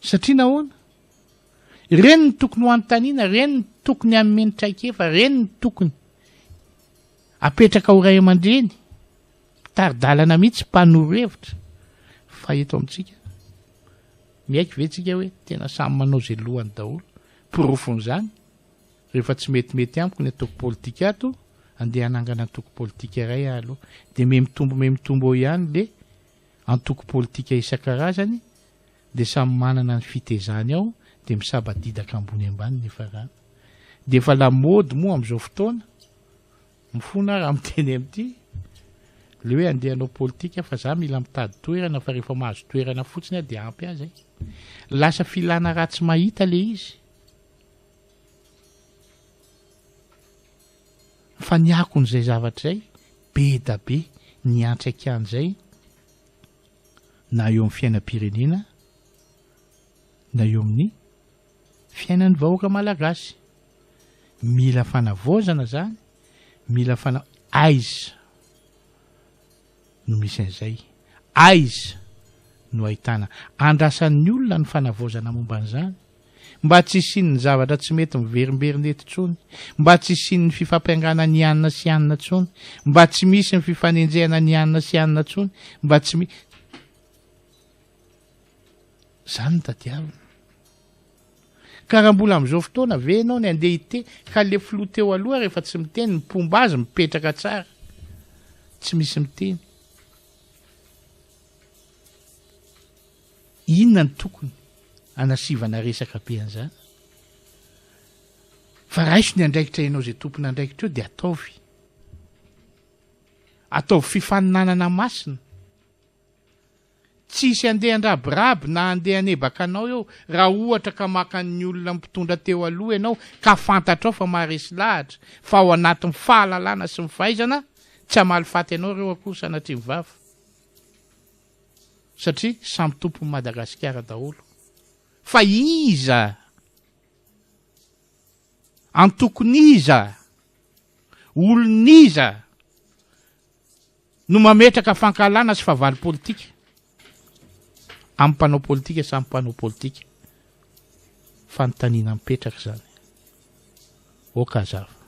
Satria nahoana reny ny tokony ho anontaniana, reny ny tokony amin'ny traikefa, reny ny tokony apetraka ho ray aman-dreny, taridalana mihitsy mpanoro-hevitra. Fa eto amintsika miaiky ve tsika hoe tena samy manao zay lohany daholo. Profon'izany rehefa tsy metimety amiko ny ataoko politika ato, andeha anangana antoko politika iray aloha de mitombo eo ihany le antoko politika isan-karazany de samy manana ny fitezany ao de misabadidaka ambony ambany nefa rano. De efa lamody moa am'izao fotoana mifona raha miteny amin'ity le hoe andeha anao politika fa za mila mitady toerana fa rehefa mahazo toerana fotsiny de ampy azy ay. Lasa filana ratsy mahita le izy. Fa ny akon'izay zavatra zay be da be ny antraika an'izay na eo amin'ny fiainam-pirenena na eo amin'ny fiainan'ny vahoaka malagasy. Mila fanavaozana zany, mila aiza no misy an'izay, aiza no ahitana andrasan'ny olona ny fanavozana momba an'izany mba tsy isiany ny zavatra tsy mety miverimberina eto tsony mba tsy isiany ny fifampiangana ny anina sy anina tsony mba tsy misy ny fifanenjehana ny anina sy anina tsony mba tsy zany ny tadiavina ka raha mbola amin'izao fotoana ve ianao ny andeha hite ka le filoha teo aloha rehefa tsy miteny ny pomba azy mipetraka tsara tsy misy miteny inona ny tokony anasivana resaka be an'izany fa raiso ny andraikitra ianao zay tompony andraikitra eo dia ataovy fifaninanana masina tsisy andeha andrabiraby na andeha anebaka anao eo raha ohatra ka makan'ny olona mpitondra teo aloha ianao ka fantatrao fa maharesy lahatra fa ao anatin'ny fahalalana sy ny fahaizana tsy hamalifaty ianao ireo akory sanatria mivava satria samy tompony Madagasikara daholo fa iza antokoniza oloniza no mametraka fankalana sy favaly politika amin'ny mpanao politika samy mpanao politika fanontaniana mipetraka zany okazava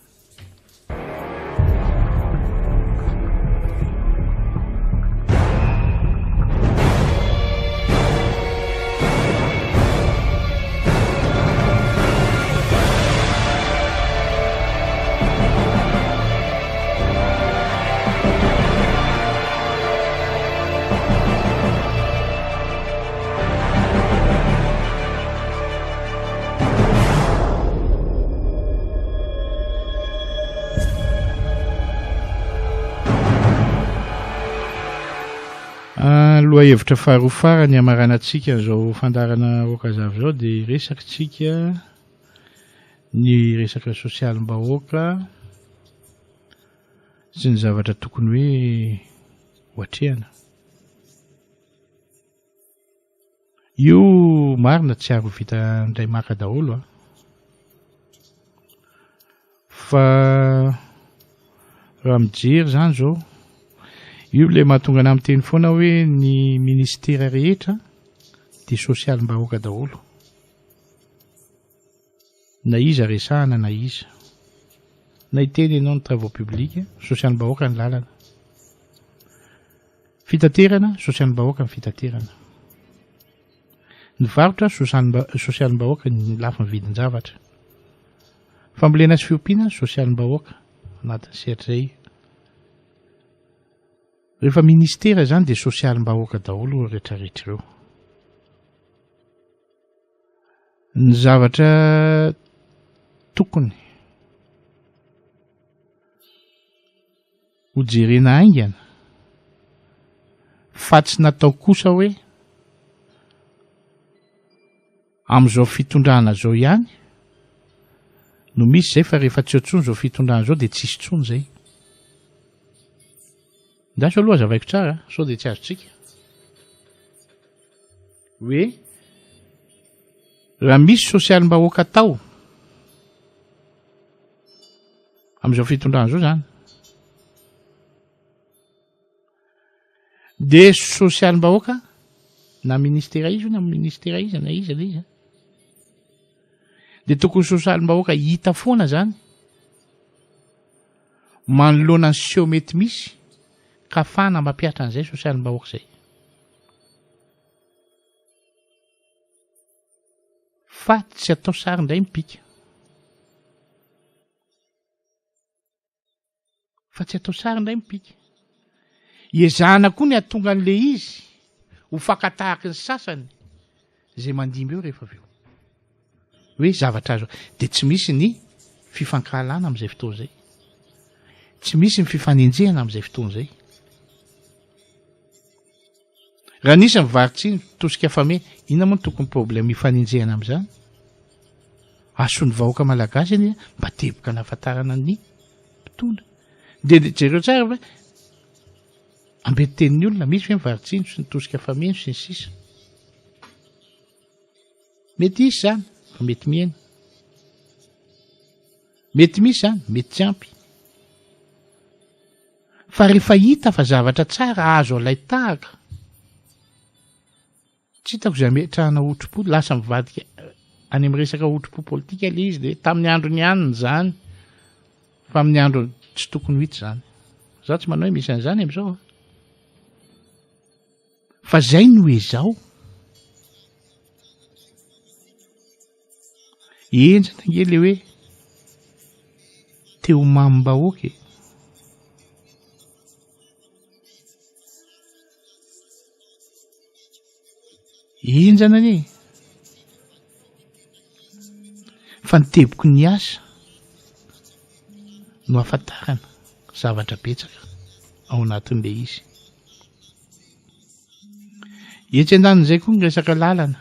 loha hevitra faharoa ny amaranantsika zao fandarana okazava zao dia resakitsika ny resaka sosialim-bahoaka sy ny zavatra tokony hoe hoatrehana io marina tsy aro vita ndray maka daholo fa raha mijery zany zao io le mahatonga ana amin'ny teny foana hoe ny ministera rehetra dia sosialim-bahoaka daholo na iza resahana na iza na iteny ianao ny travaux publics sosialim-bahoaka ny lalana fitaterana sosialim-bahoaka ny fitaterana ny varotra sosialim-bahoaka ny lafa ny vidin-javatra fambolena sy fiompiana sosialim-bahoaka anatin'ny sehatra izay rehefa ministera zany dia sosialim-bahoaka daholo rehetrarehetra ireo ny zavatra tokony ho jerena aingana fa tsy natao kosa hoe amin'izao fitondrana zao ihany no misy zay fa rehefa tsy eo tsony zao fitondrana zao dia tsisy tsony zay ndaso aloha azavaiko tsara sao dia tsy azotsika hoe raha misy sosialim-bahoaka tao amin'izao fitondrana zao zany dia sosialim-bahoaka na ministera izy na ministera izy na iza na iza dia tokony sosialim-bahoaka hita foana zany manoloana ny seho mety misy ka fana mampiatra an'izay sosialim-bahoaka izay fa tsy atao sary indray mipika fa tsy atao sary indray mipika iezahana koa ny atonga an'le izy ho fakatahaky ny sasany zay mandimby eo rehefa avy eo hoe zavatra azo dia tsy misy ny fifankahalana amin'izay fotoana izay tsy misy ny fifanenjehana amin'izay fotoana izay raha nisy mivarotsy tosika fame inona moa ny tokony problème ifanenjehana amin'izany asony vahoaka malagasy any mba teboka nahafantarana ny mpitondra dia jereo tsara fa ambetenin'ny olona misy hoe mivarotsiny sy ny tosika fameno sy ny sisa mety isy zany fa mety miaina mety misy zany mety tsy ampy fa rehefa hita fa zavatra tsara azo alay tahaka tsy hitako zay ametrahana otropo lasa mivadika any amin'ny resaka otropo politika le izy de tamin'ny andro ny aniny zany fa amin'ny andro tsy tokony ho hitsy zany zaho tsy manao hoe misy an'izany am'izao fa zay no hoe zao enjana nge le hoe teo mamim-bahoaka enjana anie fa niteboko ny asa no ahafantarana zavatra betsaka ao anatin'le izy etsy an-danin'izay koa ny resaka lalana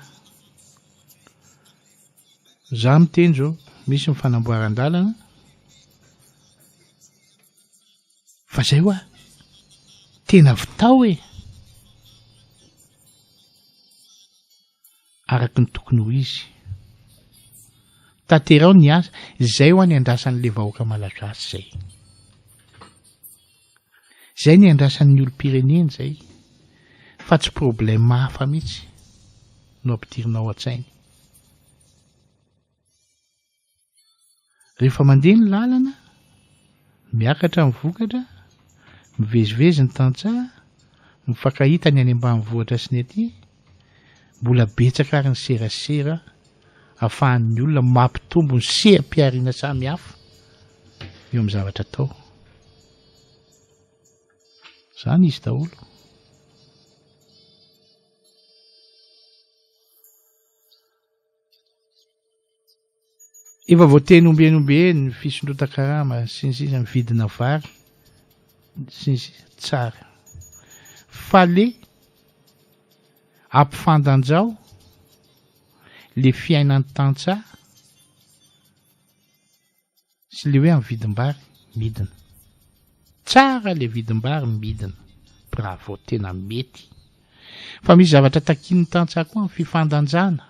za miteny zao misy mifanamboaran-dalana fa zay hoa tena vitao hoe araky ny tokony ho izy tanterao ny asa zay ho any andrasan'le vahoaka malagasy zay ny andrasan'ny olo-pireneny zay fa tsy problème hafa mihitsy no ampidirinao an-tsainy rehefa mandeha ny lalana miakatra mivokatra mivezivezy ny tantsaha mifankahita ny any ambanivohitra sy ny aty mbola betsaka ary ny serasera ahafahan'ny olona mampitombo ny seha-piariana samy hafa eo amin'ny zavatra atao zany izy daholo efa voateny ombenombe ny fisondrotan-karama sy ny sisa mividina vary sy ny sisa tsara fa le ampifandanjao le fiainan'ny tantsaha sy le hoe amin'ny vidim-bary midina tsara le vidim-bary midina bravo tena mety fa misy zavatra takin'ny tantsaha koa amin'ny fifandanjana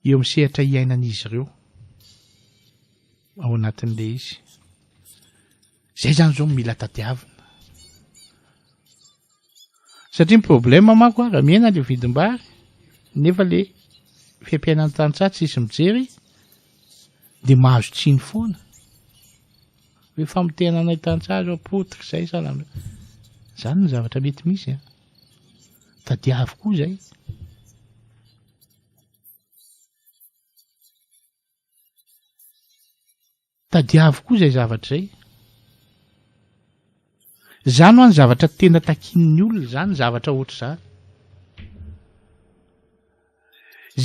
eo amin'ny sehatra iainan'izy ireo ao anatin'le izy zay zany zao mila tadiavina satria ny problème manko raha miaina le vidim-bary nefa le fiampiainan'ny tantsaha tsy isy mijery de mahazo tsiny foana hoe famitenanay tantsaha zao potika zay salama zany ny zavatra mety misy tadiavo koa zay tadiavo koa zay zavatra zay zany ho any zavatra tena takin'ny olona zany zavatra ohatr' zany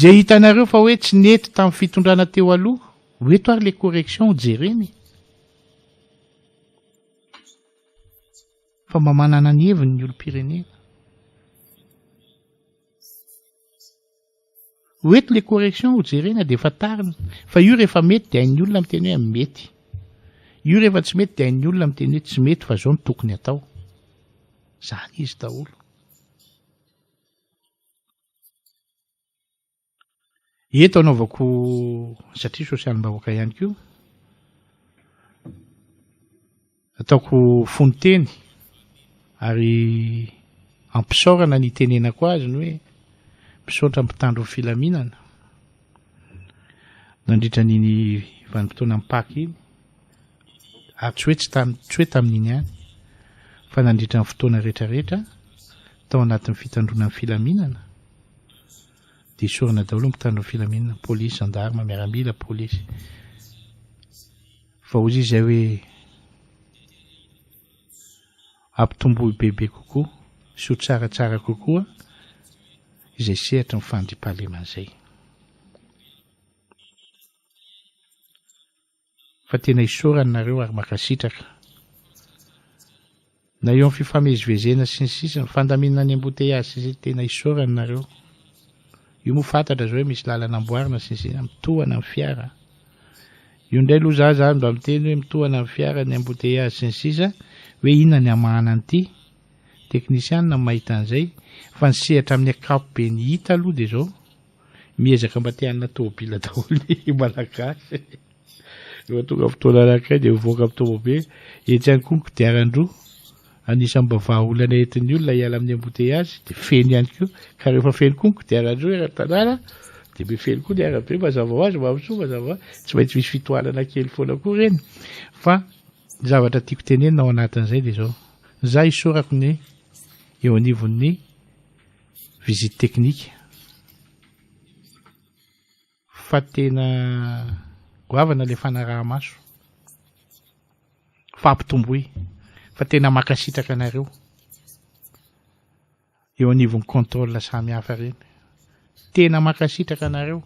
zay hitanareo fa hoe tsy nety tamin'ny fitondrana teo aloha hoeto ary le correction jereny fa mba manana ny heviny ny olo-pirenena hoeto le correction jerena de fatarina fa io rehefa mety de hain'ny olona miteny hoe mety io rehefa tsy mety de hain'ny olona miteny hoe tsy mety fa zao ny tokony atao zany izy daholo eto anaovako satria sosialim-bahoaka ihany koa ataoko fonteny ary ampisaorana ny tenenako azy ny hoe mpisaotra mpitandro ny filaminana nandritra n'iny vanim-potoana mipaky iny ary tsy hoe tamin'iny ihany fa nandritra ny fotoana rehetrarehetra tao anatin'ny fitandrona ny filaminana de sorana daholo mpitandro ny filaminana polisy gendarme miaramila polisy fa ozy izy zay hoe ampitombohy bebe kokoa sy ho tsaratsara kokoa izay sehatra ny fandriam-pahaleman'izay fa tena isorany nareo ary makasitraka na eo amin'ny fifamezivezena sy ny sisa ny fandaminana ny embouteillage sy tena isorany nareo io moa fantatra zao hoe misy lalana amboarina sy ny sisa mitohana amin'ny fiara io ndray aloha za mba miteny hoe mitohana amin'ny fiara ny embouteillage sy ny sisa hoe inona ny amahana an'ity teknisianina mahita an'izay fa ny sehatra amin'ny akapobe ny hita aloha de zao miezaka mba te-hanina tômôbila daholo ny malagasy rehefa tonga fotoana anankiray de mivoaka amin'ny tômôbila etsy ihany koa ny kodiaran-droa Anisan'ny mba vahaolana entin'ny olona hiala amin'ny embouteillage dia feno ihany koa ka rehefa feno konko dia ara-dro ara-tanàna dia be feno koa ny arabe mazava ho azy mampisoa mazava tsy maintsy misy fitohanana kely foana koa ireny fa ny zavatra tiako tenenina ao anatin'izay dia izao za isorako ny eo anivon'ny visite teknika fa tena goavana ilay fanaraha-maso fa ampitomboy fa tena makasitraka anareo eo anivon'ny contrôle samy hafa reny tena makasitraka anareo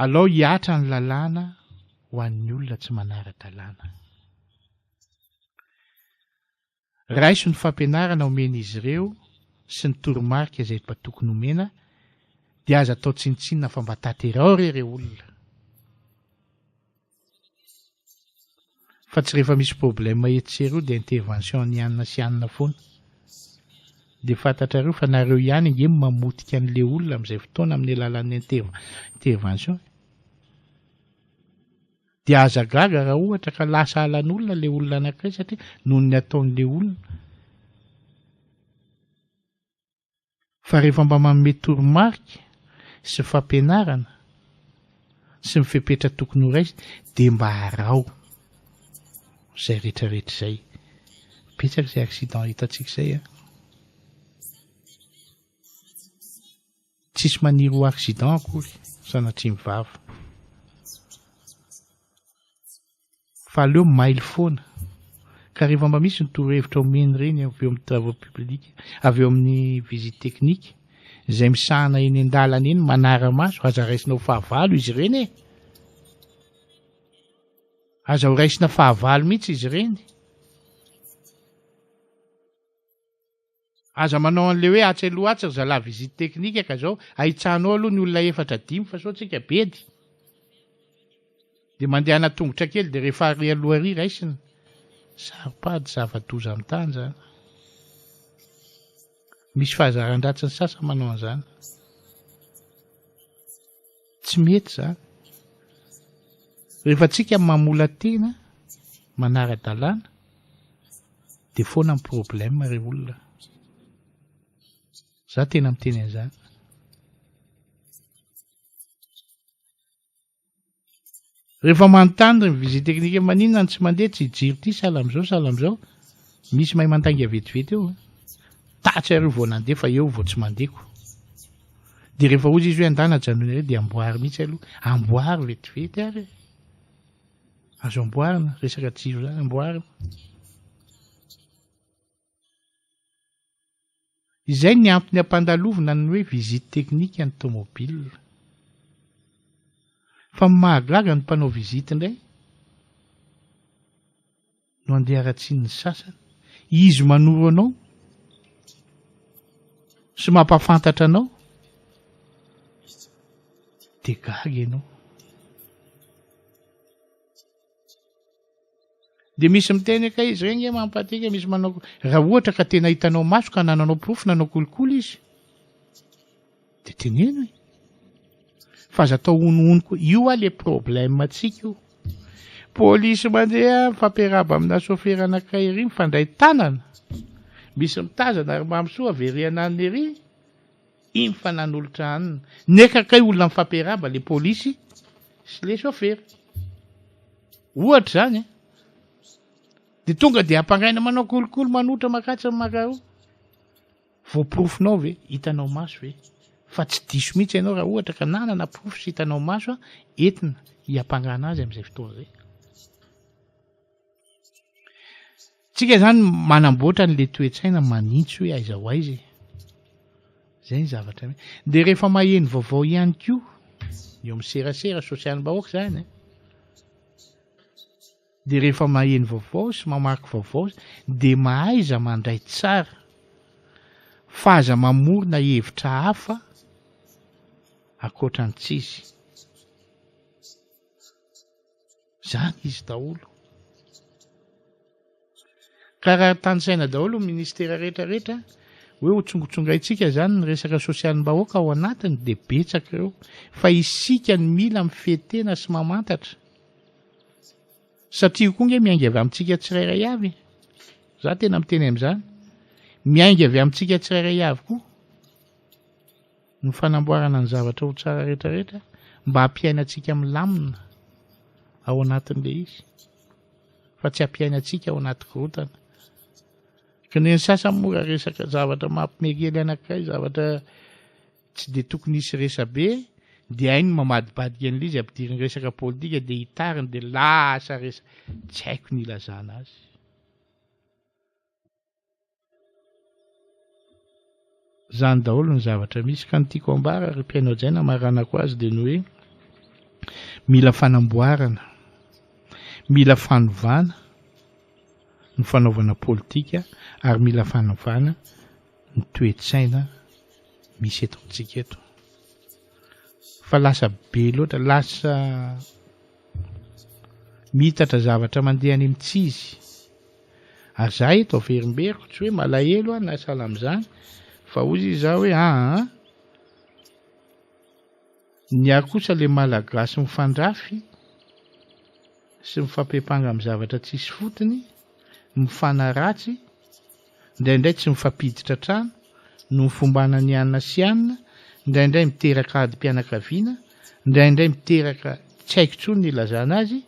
alao hiatra ny lalàna ho an'ny olona tsy manara-dalàna raiso ny fampianarana omena izy ireo sy ny toromarika izay mba tokony omena dia aza atao tsinitsinina fa mba taterao ireo olona fa tsy rehefa misy problème etsero dia intervention ny anina sy anina foana dia fantatrareo fa nareo ihany ingeny mamotika an'ilay olona amin'izay fotoana amin'ny alalan'ny intervention dia aza gaga raha ohatra ka lasa halan'olona ilay olona anankiray satria noho ny ataon'ilay olona fa rehefa mba manome toromarika sy fampianarana sy mifepetra tokony ho raisy dia mba harao izay rehetrarehetra izay petsaka izay accident hitantsika izay tsisy maniry ho accident akory sanatria mivava fa aleo maily foana ka rehefa mba misy ny torohevitra omeny ireny avy eo amin'ny travaux publics avy eo amin'ny visite teknika izay misahana eny an-dalana eny manara-maso aza raisina ho fahavalo izy ireny aza ho raisina fahavalo mihitsy izy ireny aza manao an'le hoe atsa aloha atsa zala visite teknika ka zao ahitsanao aloha ny olona 4-5 fa sao tsika bedy dia mandehana tongotra kely dia rehefa ary aloha ary raisina saripady zava-doza amin'ny tany zany misy fahazaran-dratsiny sasa manao an'izany tsy mety zany rehefa tsika mamola tena manara-dalàna dia foana ny problème ireo olona za tena miteny an'izany rehefa manontany ny visite teknika maninona tsy mandeha tsy jiro ty sala amin'izao misy mahay mantangy vetivety eo tatsy areo vao nandeha fa eo vao tsy mandehako dia rehefa ozy izy hoe andana janony ireo dia amboary mihitsy aloha amboary vetivety ary azo amboarina resaka jiro zany amboarina izay ny antony ampandalovina ny hoe visite teknika ny tomobile fa mahagaga ny mpanao visite indray no andeha ratsiany sasany izy manoro anao sy mampafantatra anao dia gaga ianao dia misy miteny ka izy regny mampatika misy manao raha ohatra ka tena hitanao maso ka nananao profy nanao kolokolo izy dia teneno fa aza atao onohono koa io a le problème atsika io polisy mandeha fampiaraba amina sofera anankiray ery mifandray tanana misy mitazana ary mamsoa averiana any ery iny fa nan'olotra anina neka kay olona mifampiaraba le polisy sy le sofera ohatra zany dia tonga dia ampangaina manao kolokolo manotra makatsy makaro vao profinao ve hitanao maso ve fa tsy diso mihitsy ianao raha ohatra ka nanana profy sy hitanao maso entina hiampangana azy amin'izay fotoana izay tsika zany manamboatra n'le toetsaina manintsy hoe aiza ho aiza zay ny zavatra dia rehefa maheno vaovao ihany koa eo amin'ny serasera sosialim-bahoaka zany dia rehefa maheno vaovao sy mamaky vaovao dia mahaiza mandray tsara fa aza mamorona hevitra hafa akoatra ny tsisy zany izy daholo ka raha tanysaina daholo ny ministera rehetrarehetra hoe ho tsongotsongaitsika zany ny resaka sosialim-bahoaka ao anatiny dia betsaka ireo fa isika ny mila mifetena sy mamantatra satria koa nge miainga avy amintsika tsirairay avy za tena miteny amin'izany miainga avy amintsika tsirairay avy koa ny fanamboarana ny zavatra ho tsara rehetrarehetra mba hampiainantsika milamina ao anatin'le izy fa tsy hampiainantsika ao anaty korotana ka ny sasany mora resaka zavatra mampimegely anankiray zavatra tsy de tokony hisy resabe dia hainy mamadibadika an'ilay izy ampidiriny resaka politika dia hitariny dia lasa resa tsy haiko ny ilazana azy zany daholo ny zavatra misy ka ny tiako ambara ary mpiaino ajaina maranako azy dia ny hoe mila fanamboarana mila fanovana ny fanaovana politika ary mila fanovana ny toe-tsaina misy eto amintsika eto fa lasa be loatra lasa mitatra zavatra mandeha any amintsizy ary za eto averimberiko tsy hoe malahelo na sala amin'izany fa ozy za hoe ny ary kosa le malagasy mifandrafy sy mifampepanga amin'ny zavatra tsisy fotony mifanaratsy indraindray tsy mifampiditra trano no mifombana ny anina sy anina indraindray miteraka adi-pianakaviana indraindray miteraka tsy haiko tsony ny ilazana azy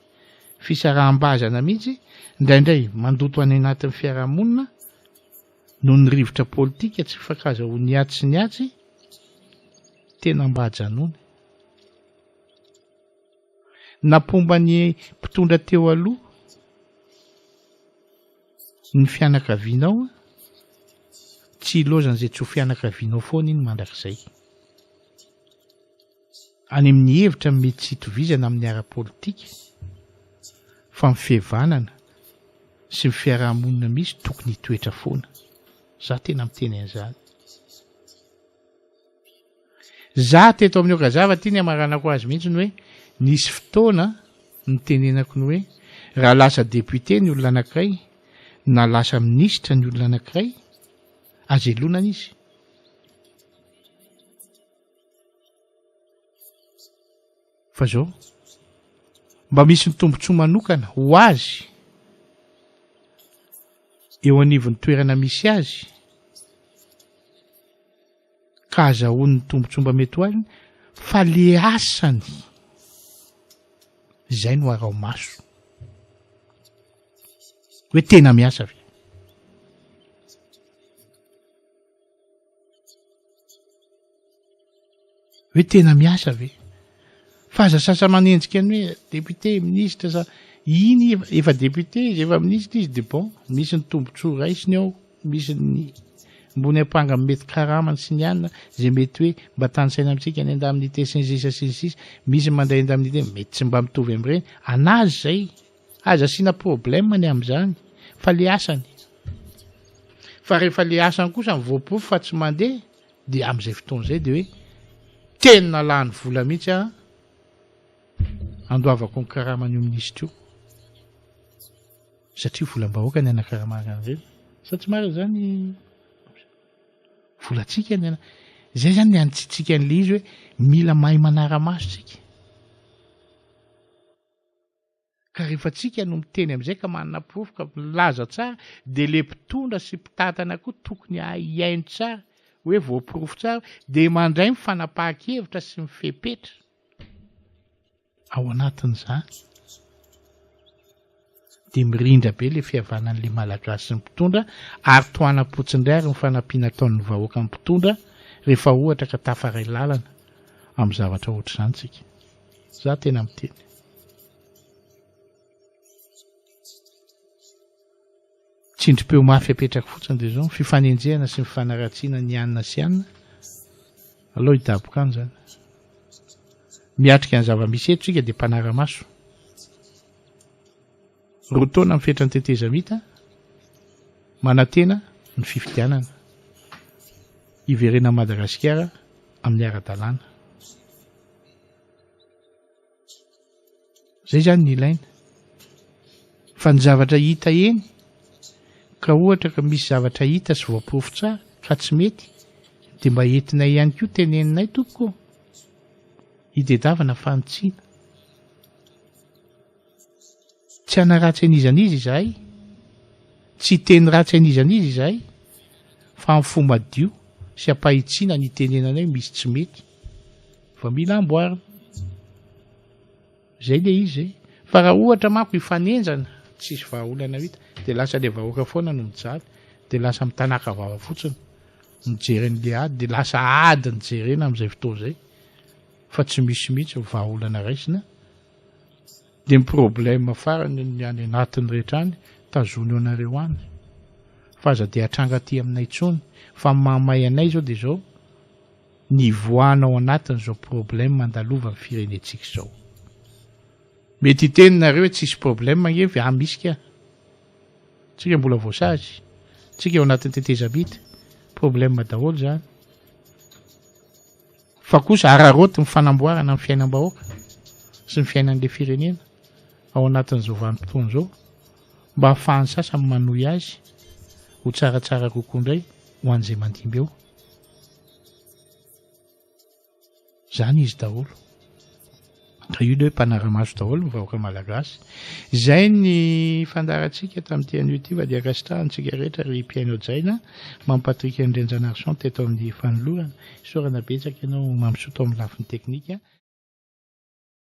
fisaraham-bazana mihitsy indraindray mandoto any anatin'ny fiarahamonina no ny rivotra politika tsy fakaza ho niatsy sy niatsy tena mba hajanony nampomba ny mpitondra teo aloha ny fianakavianao tsy ilozana izay tsy ho fianakavianao foana iny mandrakizay any amin'ny hevitra mety tsy hitovizana amin'ny ara-politika fa mifevanana sy ny fiarahamonina misy tokony hitoetra foana za tena miteny an'izany za teto amin'ny okazava ty ny amaranako azy mihitsy ny hoe nisy fotoana nytenenako ny hoe raha lasa deputé ny olona anankiray na lasa ministra ny olona anankiray azelonana izy fa zao mba misy ny tombontsoa manokana ho azy eo anivon'ny toerana misy azy ka azahoany ny tombontsoa mety ho azy fa le asany izay no arao maso hoe tena miasa ve hoe tena miasa ve fa aza sasa manenjika ny hoe député ministre sa iny efa député izy efa ministre izy de bon misy ny tombontsoa raisiny ao misy ny mbony ampanga mety karamany sy ny anina zay mety hoe mba tanysaina amintsika ny indemnité sy ny sisa sy ny sisa misy manday indemnité mety tsy mba mitovy amin'ireny anazy zay aza asiana problème ny amin'izany fa le asany fa rehefa le asany kosa mivoapofo fa tsy mandeha dia amin'izay fotoana izay dia hoe tena lany vola mihitsy andoavako ny karamany io ministra io satria volam-bahoaka ny anakaramana ireny sa tsy mara zany volatsika ny zay zany ny antsitsika an'le izy hoe mila mahay manara-maso tsika ka rehefa tsika no miteny amin'izay ka manana porofo ka milaza tsara dia le mpitondra sy mpitatana koa tokony hiaino tsara hoe voapirofo tsara dia mandray mifanapahan-kevitra sy mifepetra ao anatin'izany dia mirindra be le fihavanan'le malagasy sy ny mpitondra ary toana-potsindray ary ny fanampiana ataon'ny vahoaka ny mpitondra rehefa ohatra ka tafaray lalana amin'ny zavatra ohatra izany tsika za tena miteny tsindrim-peo mafy apetraka fotsiny dia zao fifanenjehana sy mifanaratsiana ny anina sy anina aloha hidaboka any zany miatrika ny zava-misy eto tsika dia mpanara-maso roa taona mifetra ny teteza mita manantena ny fifidianana iverena Madagasikara amin'ny ara-dalàna zay zany ny ilaina fa ny zavatra hita eny ka ohatra ka misy zavatra hita sy voapirofo tsara ka tsy mety dia mba entinay ihany koa teneninay tompoko hitedavana fanotsiana tsy hanaratsy an'izan'izy izahay, tsy teny ratsy an'izan'izy izahay, fa amin'ny fo madio sy ampahitsiana ny tenenanay misy tsy mety fa mila amboarina. Zay le izy. Fa raha ohatra manko ifanenjana tsisy vahaolana vita dia lasa le vahoaka foana no mijaly, dia lasa mitanaka vava fotsiny mijeren'le ady, dia lasa ady ny jerena amin'izay fotoana izay fa tsy misy mihitsy vahaolana raisina. Dia ny problème farany any anatin'ny rehetra any tazony eo anareo any, fa aza dia hatranga aty aminay intsony, fa mahamay anay zao dia zao ny voanao anatin'izao problème mandalova ny firenentsika izao. Mety iteninareo hoe tsisy problème magnevy, misy ka tsika mbola voasazy, tsika eo anatin'ny tetezabita problème daholo zany, fa kosa araroty ny fanamboarana ny fiainam-bahoaka sy ny fiainan'le firenena ao anatin'izao vanim-potoana izao, mba hahafahan'ny sasany manohy azy ho tsaratsara kokoa indray ho an'izay mandimby eo. Zany izy daholo. Ka io le hoe mpanara-maso daholo ny vahoaka malagasy. Zay ny fandarantsika tamin'ity anio ity, va dia kasitrahantsika rehetra ry Piaino Jaina, mampatrika Ndrenjana Arsan teto amin'ny fanolorana. Isaorana betsaka ianao mampisoto amin'ny lafiny teknika.